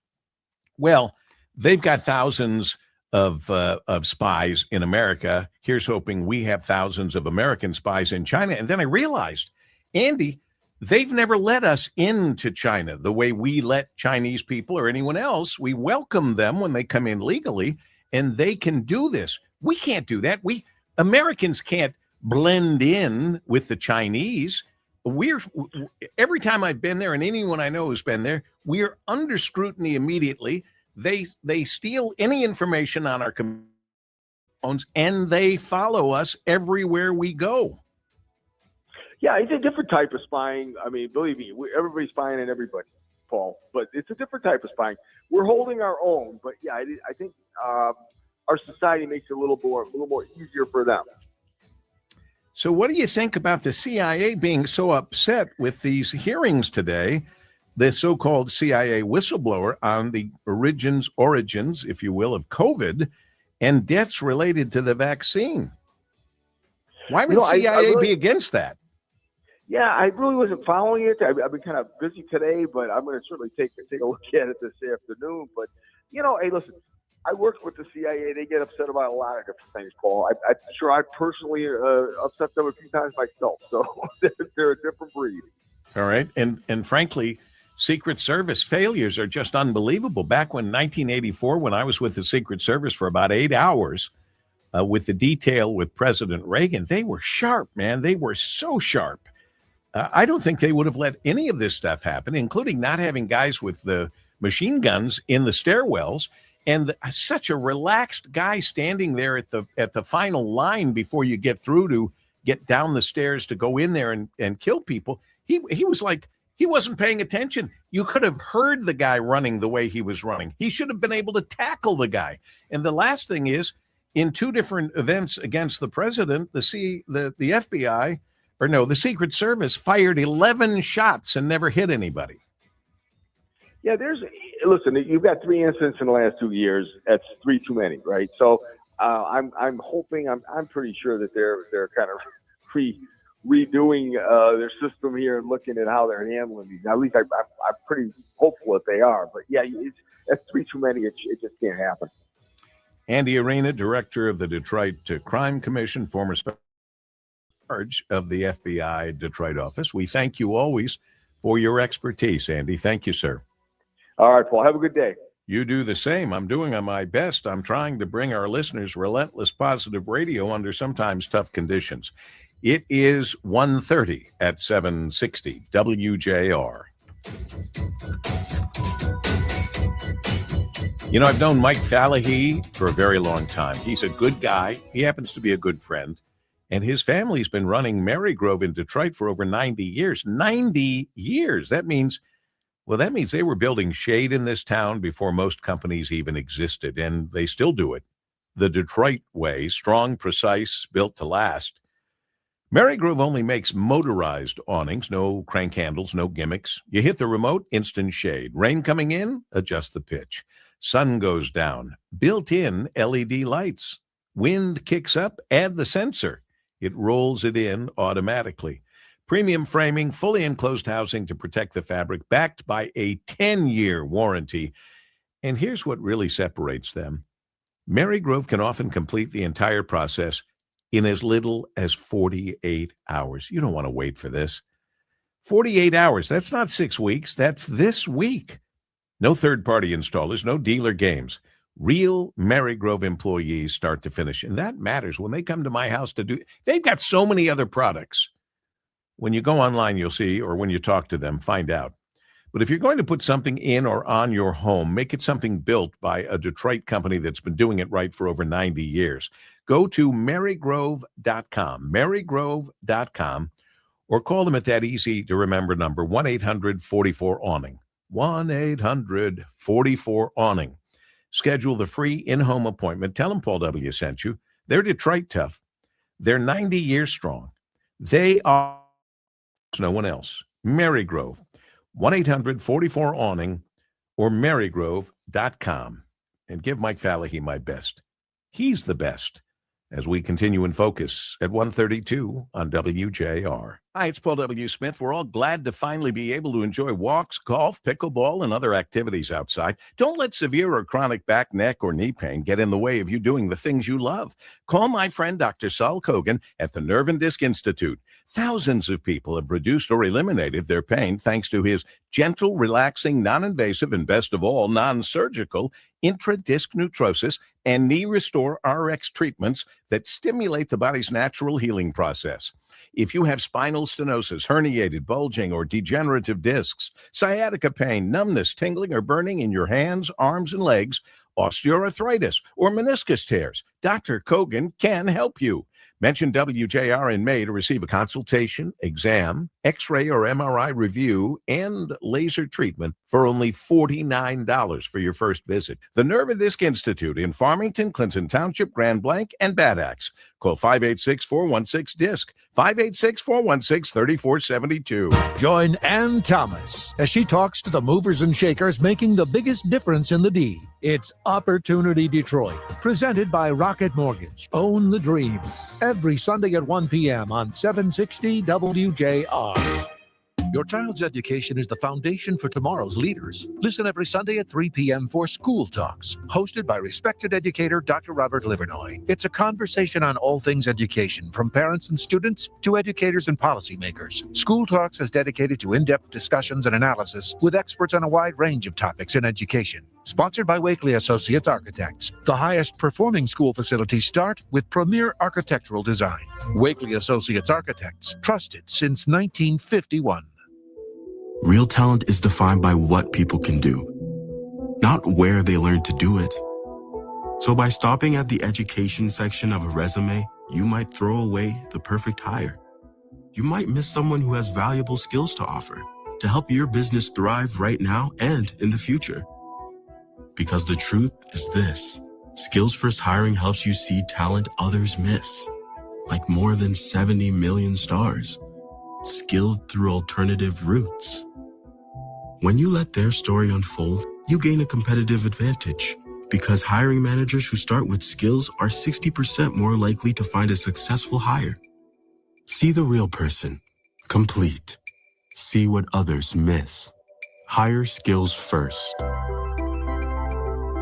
well, they've got thousands of spies in America. Here's hoping we have thousands of American spies in China. And then I realized, Andy, they've never let us into China the way we let Chinese people or anyone else. We welcome them when they come in legally, and they can do this. We can't do that. Americans can't blend in with the Chinese. Every time I've been there, and anyone I know who's been there, we're under scrutiny immediately. They steal any information on our phones, and they follow us everywhere we go. Yeah, it's a different type of spying. I mean, believe me, everybody's spying on everybody, Paul. But it's a different type of spying. We're holding our own, but yeah, I think our society makes it a little more easier for them. So, what do you think about the CIA being so upset with these hearings today? The so-called CIA whistleblower on the origins, if you will, of COVID and deaths related to the vaccine. Why would CIA be against that? Yeah, I really wasn't following it. I've been kind of busy today, but I'm going to certainly take a look at it this afternoon. But, hey, listen, I worked with the CIA. They get upset about a lot of different things, Paul. I'm sure I personally upset them a few times myself. So they're a different breed. All right. And frankly, Secret Service failures are just unbelievable. Back when 1984, when I was with the Secret Service for about 8 hours with the detail with President Reagan, they were sharp, man. They were so sharp. I don't think they would have let any of this stuff happen, including not having guys with the machine guns in the stairwells and such a relaxed guy standing there at the final line before you get through to get down the stairs to go in there and kill people. He was like, he wasn't paying attention. You could have heard the guy running the way he was running. He should have been able to tackle the guy. And the last thing is, in two different events against the president, the FBI, or no, the Secret Service fired 11 shots and never hit anybody. Yeah, listen, you've got 3 incidents in the last 2 years. That's 3 too many, right? So I'm hoping, I'm pretty sure that they're kind of redoing their system here and looking at how they're handling these. Now, at least I'm pretty hopeful that they are. But yeah, that's 3 too many. It just can't happen. Andy Arena, director of the Detroit Crime Commission, former charge of the FBI Detroit office. We thank you always for your expertise, Andy. Thank you, sir. All right, Paul. Have a good day. You do the same. I'm doing my best. I'm trying to bring our listeners relentless positive radio under sometimes tough conditions. It is 1:30 at 760 WJR. You know, I've known Mike Fallahy for a very long time. He's a good guy. He happens to be a good friend. And his family's been running Marygrove in Detroit for over 90 years. 90 years. That means they were building shade in this town before most companies even existed, and they still do it the Detroit way, strong, precise, built to last. Marygrove only makes motorized awnings, no crank handles, no gimmicks. You hit the remote, instant shade. Rain coming in, adjust the pitch. Sun goes down, built-in LED lights. Wind kicks up, add the sensor. It rolls it in automatically. Premium framing, fully enclosed housing to protect the fabric, backed by a 10-year warranty. And here's what really separates them. Marygrove can often complete the entire process in as little as 48 hours. You don't want to wait for this. 48 hours, that's not 6 weeks, that's this week. No third-party installers, no dealer games. Real Marygrove employees start to finish, and that matters. When they come to my house to do, they've got so many other products. When you go online, you'll see, or when you talk to them, find out. But if you're going to put something in or on your home, make it something built by a Detroit company that's been doing it right for over 90 years. Go to marygrove.com, marygrove.com, or call them at that easy-to-remember number, 1-800-44-AWNING, 1-800-44-AWNING. Schedule the free in-home appointment. Tell them Paul W. sent you. They're Detroit tough. They're 90 years strong. They are no one else. Marygrove, 1-800-44-AWNING or marygrove.com. And give Mike Fallahy my best. He's the best. As we continue in focus at 1:32 on WJR. Hi, it's Paul W. Smith. We're all glad to finally be able to enjoy walks, golf, pickleball, and other activities outside. Don't let severe or chronic back, neck, or knee pain get in the way of you doing the things you love. Call my friend Dr. Saul Kogan at the Nerve and Disc Institute. Thousands of people have reduced or eliminated their pain thanks to his gentle, relaxing, non-invasive, and best of all, non-surgical intra-disc neutrosis and knee restore RX treatments that stimulate the body's natural healing process. If you have spinal stenosis, herniated, bulging, or degenerative discs, sciatica pain, numbness, tingling, or burning in your hands, arms, and legs, osteoarthritis, or meniscus tears, Dr. Kogan can help you. Mention WJR in May to receive a consultation, exam, X-ray or MRI review, and laser treatment for only $49 for your first visit. The Nerve and Disc Institute in Farmington, Clinton Township, Grand Blanc, and Bad Axe. Call 586-416-DISC, 586-416-3472. Join Ann Thomas as she talks to the movers and shakers making the biggest difference in the D. It's Opportunity Detroit, presented by Rocket Mortgage. Own the dream. Every Sunday at 1 p.m. on 760 WJR. Your child's education is the foundation for tomorrow's leaders. Listen every Sunday at 3 p.m. for School Talks, hosted by respected educator Dr. Robert Livernoy. It's a conversation on all things education, from parents and students to educators and policymakers. School Talks is dedicated to in-depth discussions and analysis with experts on a wide range of topics in education. Sponsored by Wakely Associates Architects. The highest performing school facilities start with premier architectural design. Wakely Associates Architects, trusted since 1951. Real talent is defined by what people can do, not where they learn to do it. So by stopping at the education section of a resume, you might throw away the perfect hire. You might miss someone who has valuable skills to offer. to help your business thrive right now and in the future. Because the truth is this: Skills First Hiring helps you see talent others miss, like more than 70 million stars, skilled through alternative routes. When you let their story unfold, you gain a competitive advantage, because hiring managers who start with skills are 60% more likely to find a successful hire. See the real person, complete. See what others miss. Hire skills first.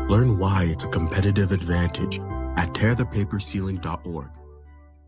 Learn why it's a competitive advantage at tearthepaperceiling.org.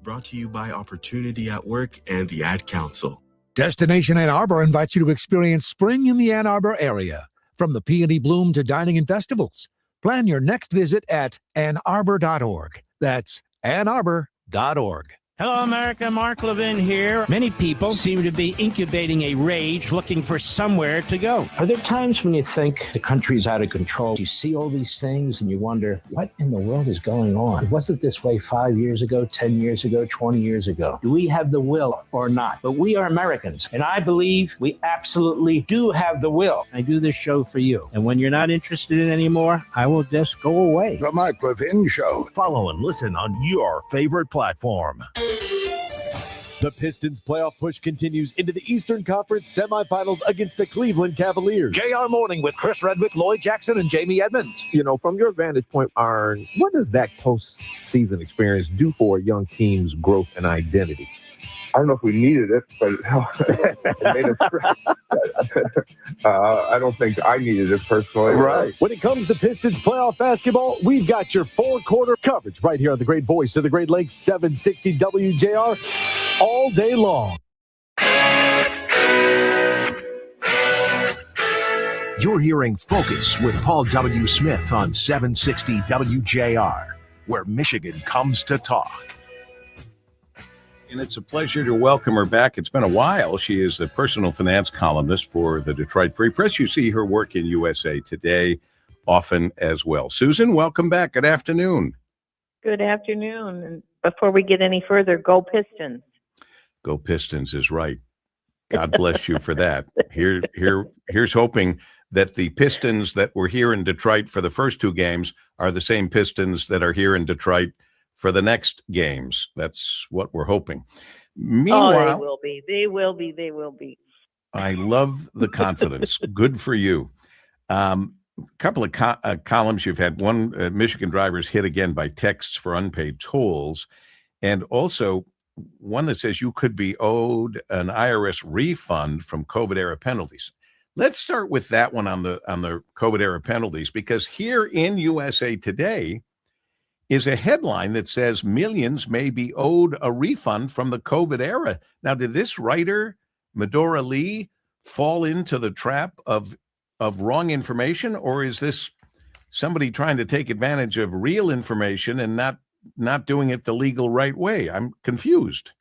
Brought to you by Opportunity at Work and the Ad Council. Destination Ann Arbor invites you to experience spring in the Ann Arbor area. From the peony bloom to dining and festivals. Plan your next visit at annarbor.org. That's annarbor.org. Hello, America. Mark Levin here. Many people seem to be incubating a rage, looking for somewhere to go. Are there times when you think the country's out of control? You see all these things and you wonder, what in the world is going on? Was it this way 5 years ago, 10 years ago, 20 years ago? Do we have the will or not? But we are Americans, and I believe we absolutely do have the will. I do this show for you. And when you're not interested in it anymore, I will just go away. The Mike Levin Show. Follow and listen on your favorite platform. The Pistons playoff push continues into the Eastern Conference semifinals against the Cleveland Cavaliers. JR Morning with Chris Redwick, Lloyd Jackson, and Jamie Edmonds. You know, from your vantage point, Arn, what does that postseason experience do for a young team's growth and identity? I don't know if we needed it, but it made us I don't think I needed it personally. Right. When it comes to Pistons playoff basketball, we've got your four-quarter coverage right here on the great voice of the Great Lakes, 760 WJR, all day long. You're hearing Focus with Paul W. Smith on 760 WJR, where Michigan comes to talk. And it's a pleasure to welcome her back. It's been a while. She is the personal finance columnist for the Detroit Free Press. You see her work in USA Today often as well. Susan, welcome back. Good afternoon. Good afternoon. And before we get any further, go Pistons. Go Pistons is right. God bless you for that. Here's hoping that the Pistons that were here in Detroit for the first two games are the same Pistons that are here in Detroit for the next games. That's what we're hoping. Meanwhile, they will be. They will be. They will be. I love the confidence. Good for you. Couple of columns you've had. One, Michigan drivers hit again by texts for unpaid tolls, and also one that says you could be owed an IRS refund from COVID-era penalties. Let's start with that one on the COVID-era penalties, because here in USA Today is a headline that says millions may be owed a refund from the COVID era. Now, did this writer, Medora Lee, fall into the trap of wrong information, or is this somebody trying to take advantage of real information and not doing it the legal right way? I'm confused.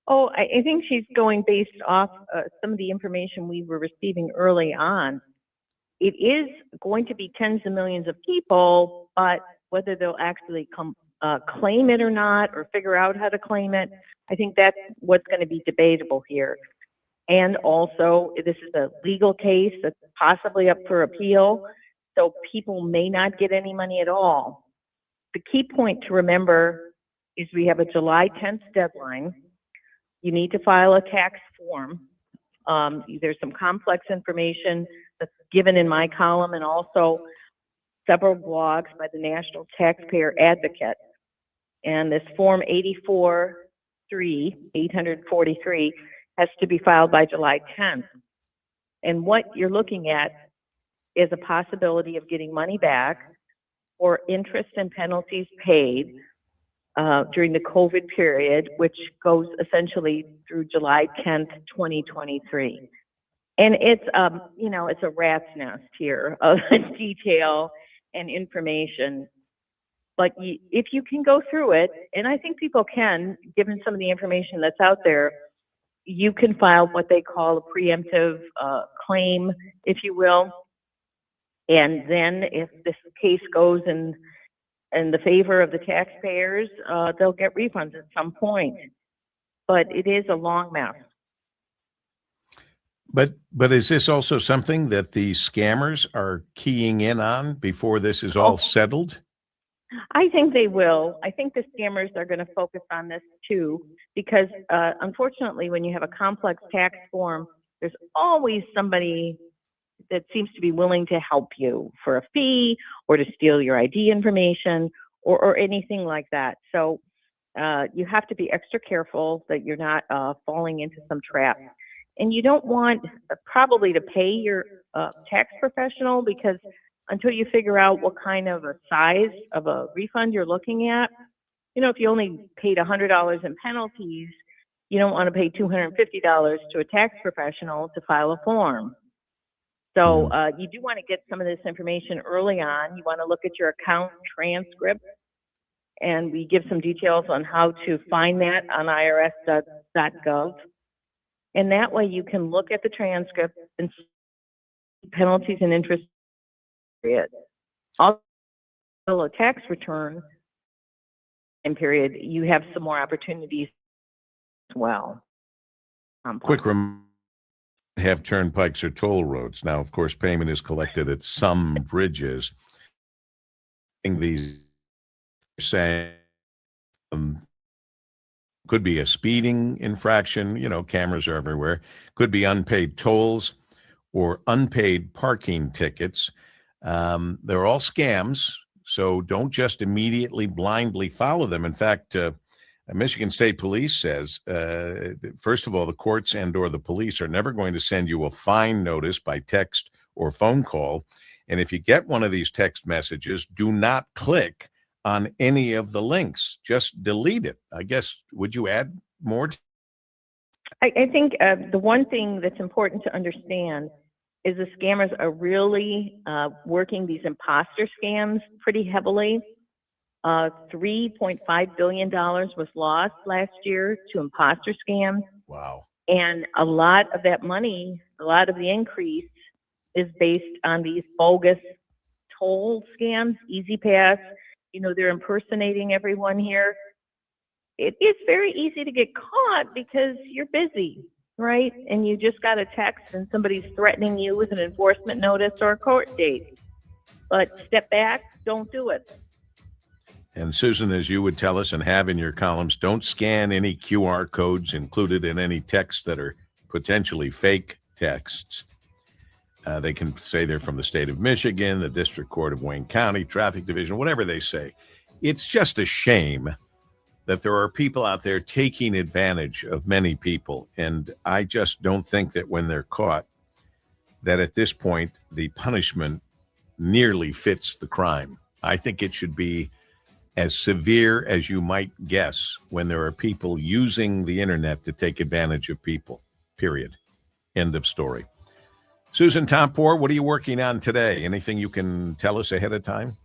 Oh, I think she's going based off some of the information we were receiving early on. It is going to be tens of millions of people, but whether they'll actually claim it or not, or figure out how to claim it, I think that's what's going to be debatable here. And also, this is a legal case that's possibly up for appeal, so people may not get any money at all. The key point to remember is we have a July 10th deadline. You need to file a tax form. There's some complex information that's given in my column, and also several blogs by the National Taxpayer Advocate. And this Form 843 has to be filed by July 10th. And what you're looking at is a possibility of getting money back for interest and penalties paid during the COVID period, which goes essentially through July 10th, 2023. And it's, it's a rat's nest here of detail and information. But if you can go through it, and I think people can, given some of the information that's out there, you can file what they call a preemptive claim, if you will. And then if this case goes in the favor of the taxpayers, they'll get refunds at some point. But it is a long mess. But is this also something that the scammers are keying in on before this is all settled? I think they will. I think the scammers are going to focus on this too, because unfortunately, when you have a complex tax form, there's always somebody that seems to be willing to help you for a fee or to steal your ID information or anything like that. So you have to be extra careful that you're not falling into some trap. And you don't want probably to pay your tax professional, because until you figure out what kind of a size of a refund you're looking at, if you only paid $100 in penalties, you don't want to pay $250 to a tax professional to file a form. So you do want to get some of this information early on. You want to look at your account transcript, and we give some details on how to find that on irs.gov. And that way you can look at the transcript and see penalties and interest period. Also, a tax return and period, you have some more opportunities as well. Quick reminder, have turnpikes or toll roads. Now, of course, payment is collected at some bridges. These saying could be a speeding infraction. Cameras are everywhere. Could be unpaid tolls or unpaid parking tickets. They're all scams, so don't just immediately blindly follow them. In fact, Michigan State Police says, first of all, the courts and/or the police are never going to send you a fine notice by text or phone call. And if you get one of these text messages, do not click on any of the links. Just delete it. I guess, would you add more? I think the one thing that's important to understand is the scammers are really working these imposter scams pretty heavily. $3.5 billion was lost last year to imposter scams. Wow. And a lot of that money, a lot of the increase is based on these bogus toll scams, Easy Pass. They're impersonating everyone here. It is very easy to get caught because you're busy, right? And you just got a text and somebody's threatening you with an enforcement notice or a court date. But step back, don't do it. And Susan, as you would tell us and have in your columns, don't scan any QR codes included in any texts that are potentially fake texts. They can say they're from the state of Michigan, the District Court of Wayne County, Traffic Division, whatever they say. It's just a shame that there are people out there taking advantage of many people. And I just don't think that when they're caught, that at this point, the punishment nearly fits the crime. I think it should be as severe as you might guess when there are people using the internet to take advantage of people, period. End of story. Susan Tompour, what are you working on today? Anything you can tell us ahead of time?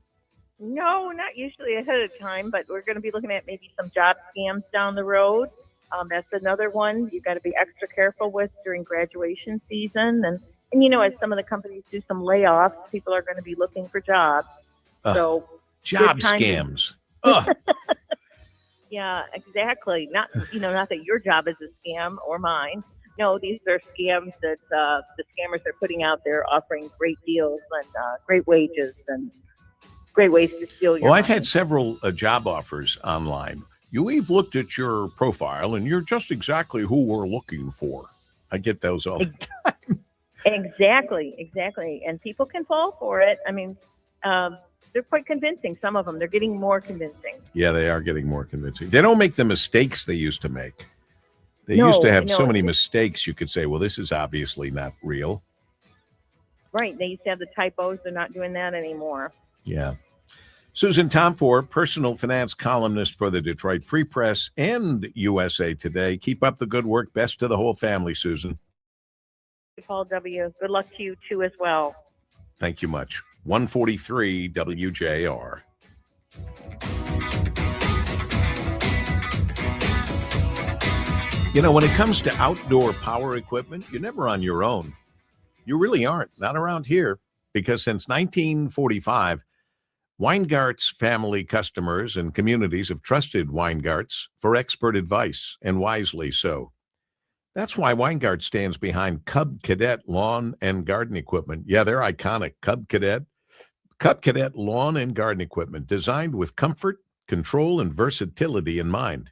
No, not usually ahead of time, but we're going to be looking at maybe some job scams down the road. That's another one you've got to be extra careful with during graduation season. And as some of the companies do some layoffs, people are going to be looking for jobs. So job scams. Yeah, exactly. Not that your job is a scam or mine. No, these are scams that the scammers are putting out there, offering great deals and great wages and great ways to steal your money. I've had several job offers online. We've looked at your profile, and you're just exactly who we're looking for. I get those all the time. Exactly. And people can fall for it. I mean, they're quite convincing. Some of them, they're getting more convincing. Yeah, they are getting more convincing. They don't make the mistakes they used to make. They used to have so many mistakes. You could say, well, this is obviously not real. Right. They used to have the typos. They're not doing that anymore. Yeah. Susan Tompour, personal finance columnist for the Detroit Free Press and USA Today. Keep up the good work. Best to the whole family, Susan. Paul W. Good luck to you, too, as well. Thank you much. 143 WJR. When it comes to outdoor power equipment, you're never on your own. You really aren't. Not around here. Because since 1945, Weingart's family customers and communities have trusted Weingart's for expert advice, and wisely so. That's why Weingart stands behind Cub Cadet Lawn and Garden Equipment. Yeah, they're iconic. Cub Cadet Lawn and Garden Equipment, designed with comfort, control, and versatility in mind.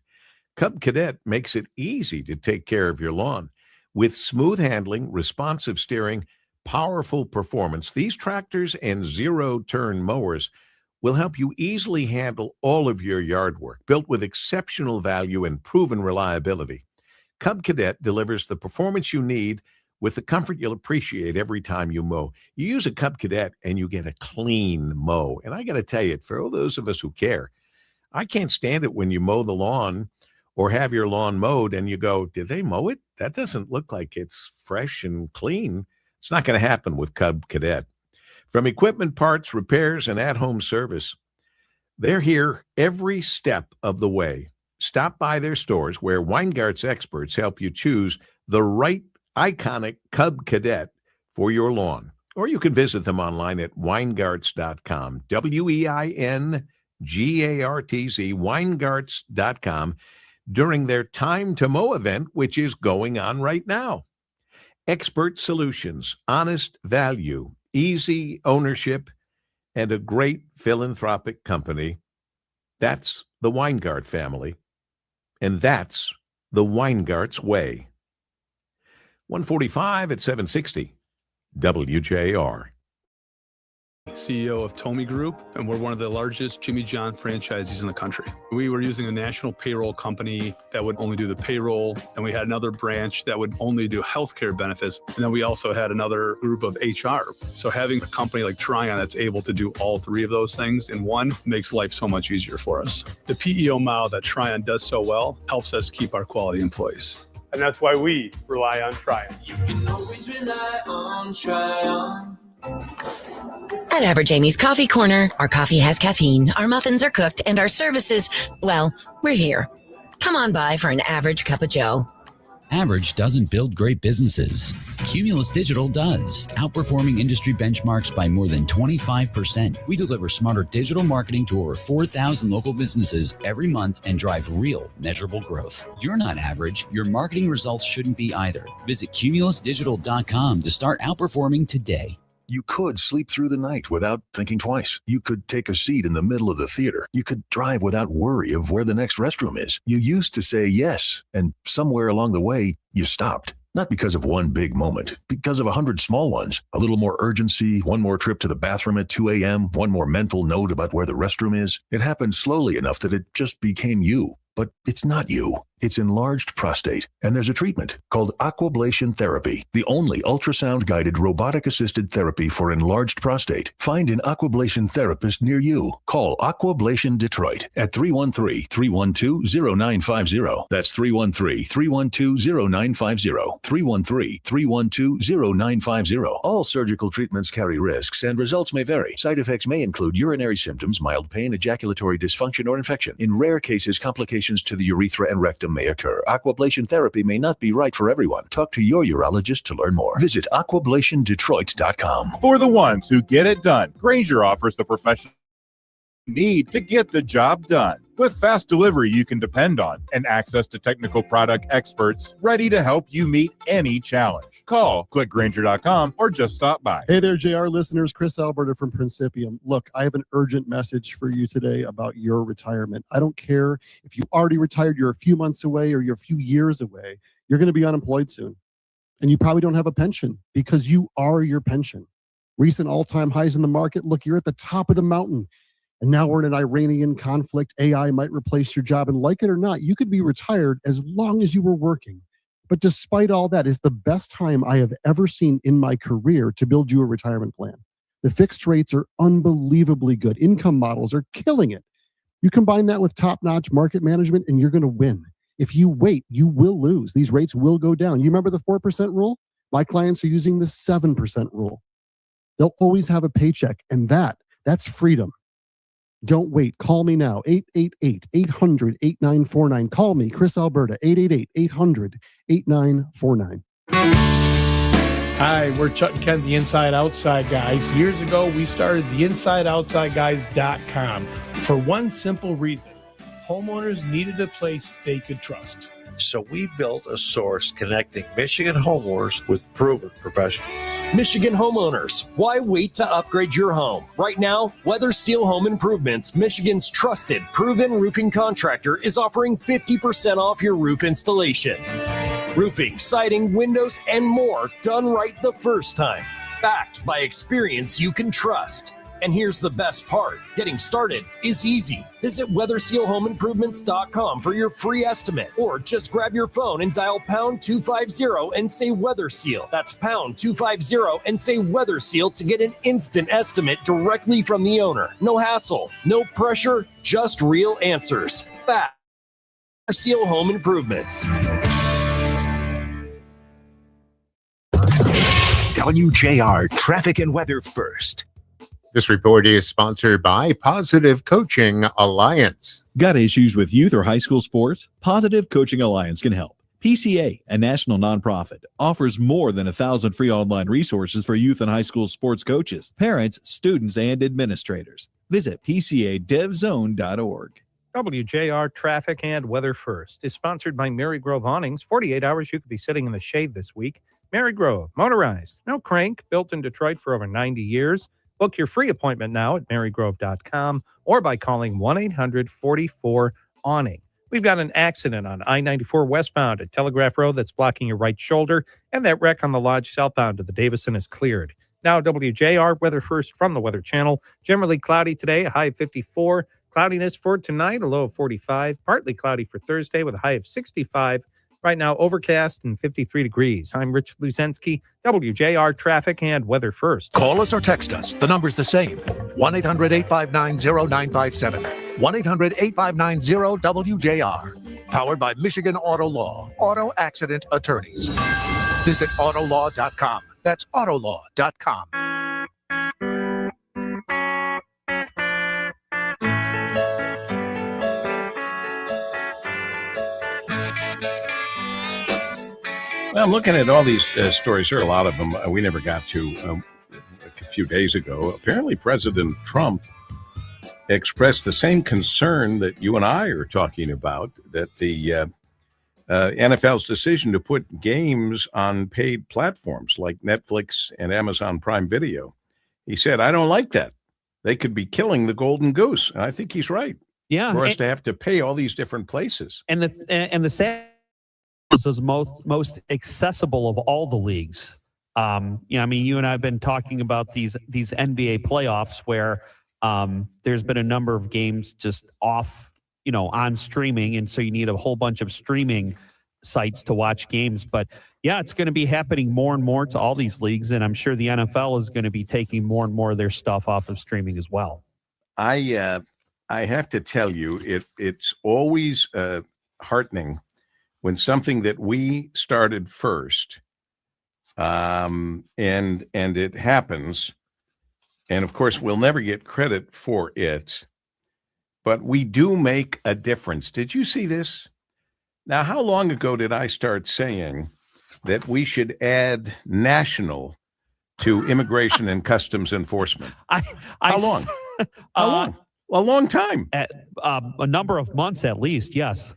Cub Cadet makes it easy to take care of your lawn. With smooth handling, responsive steering, powerful performance, these tractors and zero-turn mowers will help you easily handle all of your yard work, built with exceptional value and proven reliability. Cub Cadet delivers the performance you need with the comfort you'll appreciate every time you mow. You use a Cub Cadet and you get a clean mow. And I got to tell you, for all those of us who care, I can't stand it when you mow the lawn or have your lawn mowed and you go, did they mow it? That doesn't look like it's fresh and clean. It's not going to happen with Cub Cadet. From equipment parts, repairs, and at-home service, they're here every step of the way. Stop by their stores where Weingart's experts help you choose the right iconic Cub Cadet for your lawn. Or you can visit them online at weingarts.com, Weingartz, weingarts.com, during their Time to Mow event, which is going on right now. Expert solutions, honest value, easy ownership, and a great philanthropic company. That's the Weingart family. And that's the Weingart's way. 145 at 760 WJR. CEO of Tomy Group, and we're one of the largest Jimmy John franchisees in the country. We were using a national payroll company that would only do the payroll, and we had another branch that would only do healthcare benefits, and then we also had another group of HR. So having a company like Tryon that's able to do all three of those things in one makes life so much easier for us. The PEO model that Tryon does so well helps us keep our quality employees. And that's why we rely on Tryon. You can always rely on Tryon. At Average Amy's Coffee Corner, our coffee has caffeine, our muffins are cooked, and our services, well, we're here. Come on by for an average cup of joe. Average doesn't build great businesses. Cumulus Digital does, outperforming industry benchmarks by more than 25%. We deliver smarter digital marketing to over 4,000 local businesses every month and drive real, measurable growth. You're not average. Your marketing results shouldn't be either. Visit cumulusdigital.com to start outperforming today. You could sleep through the night without thinking twice. You could take a seat in the middle of the theater. You could drive without worry of where the next restroom is. You used to say yes, and somewhere along the way, you stopped. Not because of one big moment, because of 100 small ones. A little more urgency, one more trip to the bathroom at 2 a.m., one more mental note about where the restroom is. It happened slowly enough that it just became you. But it's not you. It's enlarged prostate. And there's a treatment called aquablation therapy, the only ultrasound-guided robotic-assisted therapy for enlarged prostate. Find an aquablation therapist near you. Call Aquablation Detroit at 313-312-0950. That's 313-312-0950. 313-312-0950. All surgical treatments carry risks, and results may vary. Side effects may include urinary symptoms, mild pain, ejaculatory dysfunction, or infection. In rare cases, complications to the urethra and rectum may occur. Aquablation therapy may not be right for everyone. Talk to your urologist to learn more. Visit aquablationdetroit.com. For the ones who get it done, Grainger offers the professional you need to get the job done. With fast delivery you can depend on and access to technical product experts ready to help you meet any challenge. Call, click Grainger.com, or just stop by. Hey there, JR listeners. Chris Alberta from Principium. Look, I have an urgent message for you today about your retirement. I don't care if you already retired, you're a few months away, or you're a few years away. You're going to be unemployed soon. And you probably don't have a pension because you are your pension. Recent all-time highs in the market. Look, you're at the top of the mountain. And now we're in an Iranian conflict. AI might replace your job. And like it or not, you could be retired as long as you were working. But despite all that, it's the best time I have ever seen in my career to build you a retirement plan. The fixed rates are unbelievably good. Income models are killing it. You combine that with top-notch market management, and you're going to win. If you wait, you will lose. These rates will go down. You remember the 4% rule? My clients are using the 7% rule. They'll always have a paycheck, and that's freedom. Don't wait. Call me now. 888-800-8949. Call me, Chris Alberta, 888-800-8949. Hi, we're Chuck and Ken, the Inside Outside Guys. Years ago, we started the InsideOutsideGuys.com for one simple reason. Homeowners needed a place they could trust. So we built a source connecting Michigan homeowners with proven professionals. Michigan homeowners, why wait to upgrade your home? Right now, Weather Seal Home Improvements, Michigan's trusted, proven roofing contractor, is offering 50% off your roof installation. Roofing, siding, windows, and more done right the first time. Backed by experience you can trust. And here's the best part. Getting started is easy. Visit WeatherSealHomeImprovements.com for your free estimate, or just grab your phone and dial pound 250 and say Weather Seal. That's pound 250 and say Weather Seal to get an instant estimate directly from the owner. No hassle, no pressure, just real answers. Back. Weather Seal Home Improvements. WJR Traffic and Weather First. This report is sponsored by Positive Coaching Alliance. Got issues with youth or high school sports? Positive Coaching Alliance can help. PCA, a national nonprofit, offers more than 1,000 free online resources for youth and high school sports coaches, parents, students, and administrators. Visit PCADevZone.org. WJR Traffic and Weather First is sponsored by Mary Grove Awnings. 48 hours you could be sitting in the shade this week. Mary Grove, motorized, no crank, built in Detroit for over 90 years. Book your free appointment now at marygrove.com or by calling 1-800-44-AWNING. We've got an accident on I-94 westbound at Telegraph Road that's blocking your right shoulder, and that wreck on the Lodge southbound to the Davison is cleared. Now, WJR Weather First from the Weather Channel. Generally cloudy today, a high of 54. Cloudiness for tonight, a low of 45. Partly cloudy for Thursday with a high of 65. Right now, overcast and 53 degrees. I'm Rich Luzensky, WJR Traffic and Weather First. Call us or text us. The number's the same. 1-800-859-0957. 1-800-859-0WJR. Powered by Michigan Auto Law. Auto Accident Attorneys. Visit autolaw.com. That's autolaw.com. Well, I'm looking at all these stories. There are a lot of them we never got to a few days ago. Apparently, President Trump expressed the same concern that you and I are talking about, that the NFL's decision to put games on paid platforms like Netflix and Amazon Prime Video. He said, I don't like that. They could be killing the golden goose. And I think he's right. Yeah. For us to have to pay all these different places. And the sad is most accessible of all the leagues. You know, I mean, you and I have been talking about these NBA playoffs where there's been a number of games just off, you know, on streaming, and so you need a whole bunch of streaming sites to watch games. But yeah, it's going to be happening more and more to all these leagues, and I'm sure the NFL is going to be taking more and more of their stuff off of streaming as well. I have to tell you, it's always heartening when something that we started first, and it happens, and of course we'll never get credit for it, but we do make a difference. Did you see this? Now, how long ago did I start saying that we should add national to immigration and customs enforcement? How long? How long? A long time. A number of months at least, yes.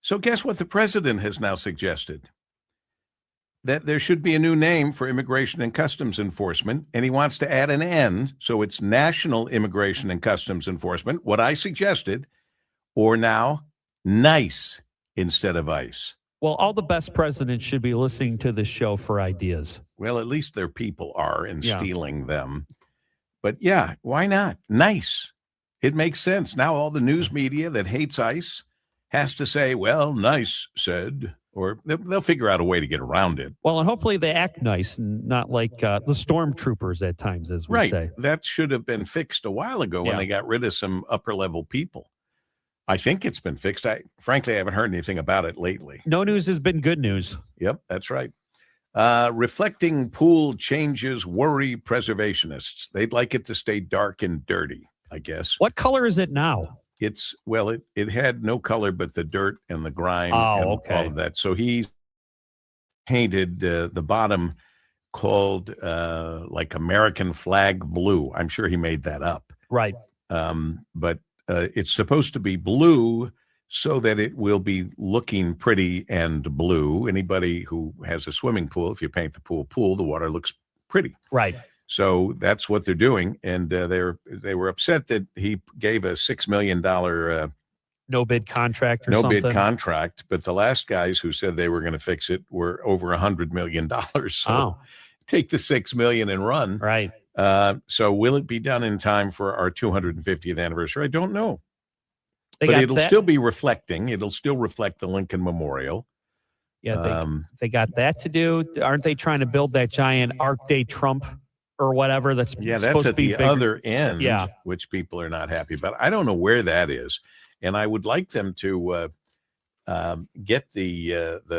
So guess what the president has now suggested? That there should be a new name for immigration and customs enforcement, and he wants to add an N, so it's National Immigration and Customs Enforcement, what I suggested, or now NICE instead of ICE. Well, all the best presidents should be listening to this show for ideas. Well, at least their people are and stealing them. But yeah, why not? NICE. It makes sense. Now all the news media that hates ICE has to say, well, NICE said, or they'll figure out a way to get around it. Well, and hopefully they act nice and not like the stormtroopers at times, as we say. That should have been fixed a while ago when they got rid of some upper level people. I think it's been fixed. Frankly, I haven't heard anything about it lately. No news has been good news. Yep, that's right. Reflecting pool changes worry preservationists. They'd like it to stay dark and dirty, I guess. What color is it now? It's, well, it had no color but the dirt and the grime and all of that. So he painted the bottom called like American flag blue. I'm sure he made that up. Right. But it's supposed to be blue so that it will be looking pretty and blue. Anybody who has a swimming pool, if you paint the pool, the water looks pretty. Right. So that's what they're doing, and they were upset that he gave a $6 million no bid contract or no something. bid contract, but the last guys who said they were going to fix it were over $100 million. So take the $6 million and run. Right. So will it be done in time for our 250th anniversary? I don't know. They but got it'll that- still be reflecting. It'll still reflect the Lincoln Memorial. Yeah, they got that to do. Aren't they trying to build that giant Arc de Trump or whatever that's that's supposed at to be the bigger? other end, Yeah. which people are not happy about. I don't know where that is, and I would like them to get the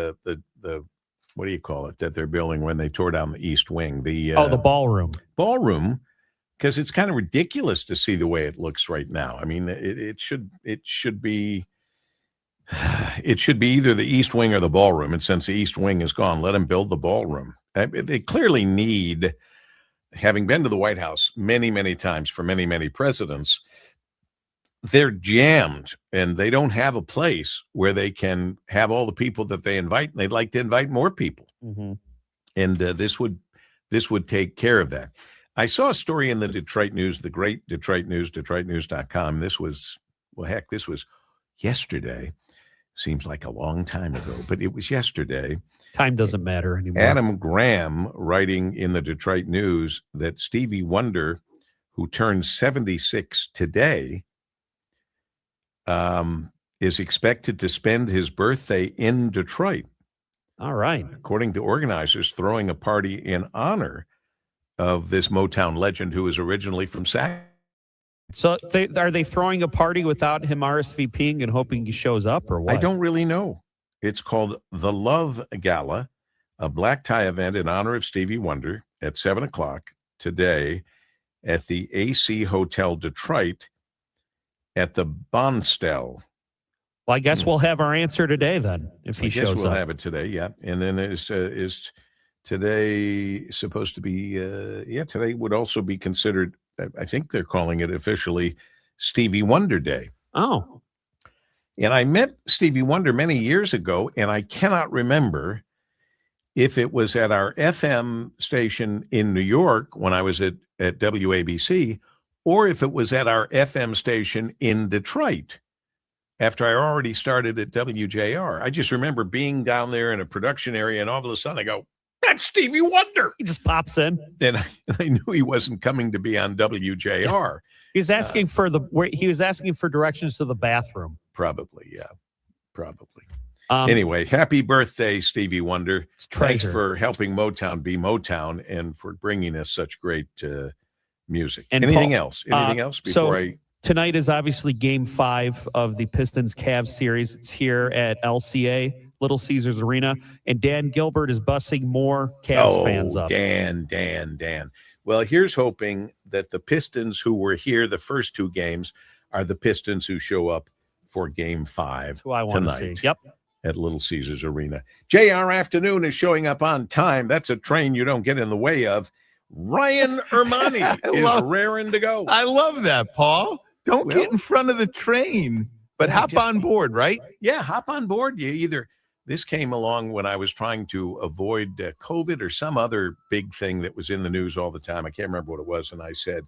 what do you call it that they're building when they tore down the East Wing? The ballroom. Ballroom, because it's kind of ridiculous to see the way it looks right now. I mean, it should be. It should be either the East Wing or the ballroom. And since the East Wing is gone, let them build the ballroom. They clearly need, having been to the White House many, many times for many, many presidents, they're jammed and they don't have a place where they can have all the people that they invite. And they'd like to invite more people. Mm-hmm. And this would take care of that. I saw a story in the Detroit News, the great Detroit News, DetroitNews.com. This was yesterday. Seems like a long time ago, but it was yesterday. Time doesn't matter anymore. Adam Graham writing in the Detroit News that Stevie Wonder, who turned 76 today, is expected to spend his birthday in Detroit. All right. According to organizers, throwing a party in honor of this Motown legend who is originally from Sac. So are they throwing a party without him RSVPing and hoping he shows up, or what? I don't really know. It's called the Love Gala, a black tie event in honor of Stevie Wonder at 7:00 today at the AC Hotel Detroit at the Bonstel. Well, I guess we'll have our answer today then, if he shows up. I guess we'll have it today, yeah. And then is today supposed to be, today would also be considered, I think they're calling it officially Stevie Wonder Day. Oh. And I met Stevie Wonder many years ago, and I cannot remember if it was at our FM station in New York when I was at WABC, or if it was at our FM station in Detroit after I already started at WJR. I just remember being down there in a production area, and all of a sudden I go, that's Stevie Wonder. He just pops in. Then I knew he wasn't coming to be on WJR. He was asking he was asking for directions to the bathroom. Probably, yeah. Probably. Anyway, happy birthday, Stevie Wonder. Thanks for helping Motown be Motown and for bringing us such great music. And Anything Paul, else? Anything else before Tonight is obviously Game 5 of the Pistons-Cavs series. It's here at LCA, Little Caesars Arena, and Dan Gilbert is bussing more Cavs fans up. Dan. Well, here's hoping that the Pistons who were here the first two games are the Pistons who show up for Game 5 That's who I want to see. Yep. At Little Caesars Arena. JR Afternoon is showing up on time. That's a train you don't get in the way of. Ryan Ermani is raring to go. I love that, Paul. Don't get in front of the train, but hop on board, right? Yeah, hop on board. This came along when I was trying to avoid COVID or some other big thing that was in the news all the time. I can't remember what it was. And I said,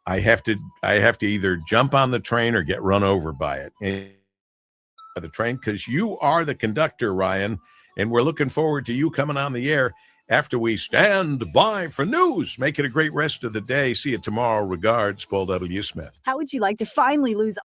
I have to either jump on the train or get run over by it. And the train, because you are the conductor, Ryan, and we're looking forward to you coming on the air after we stand by for news. Make it a great rest of the day. See you tomorrow. Regards, Paul W. Smith. How would you like to finally lose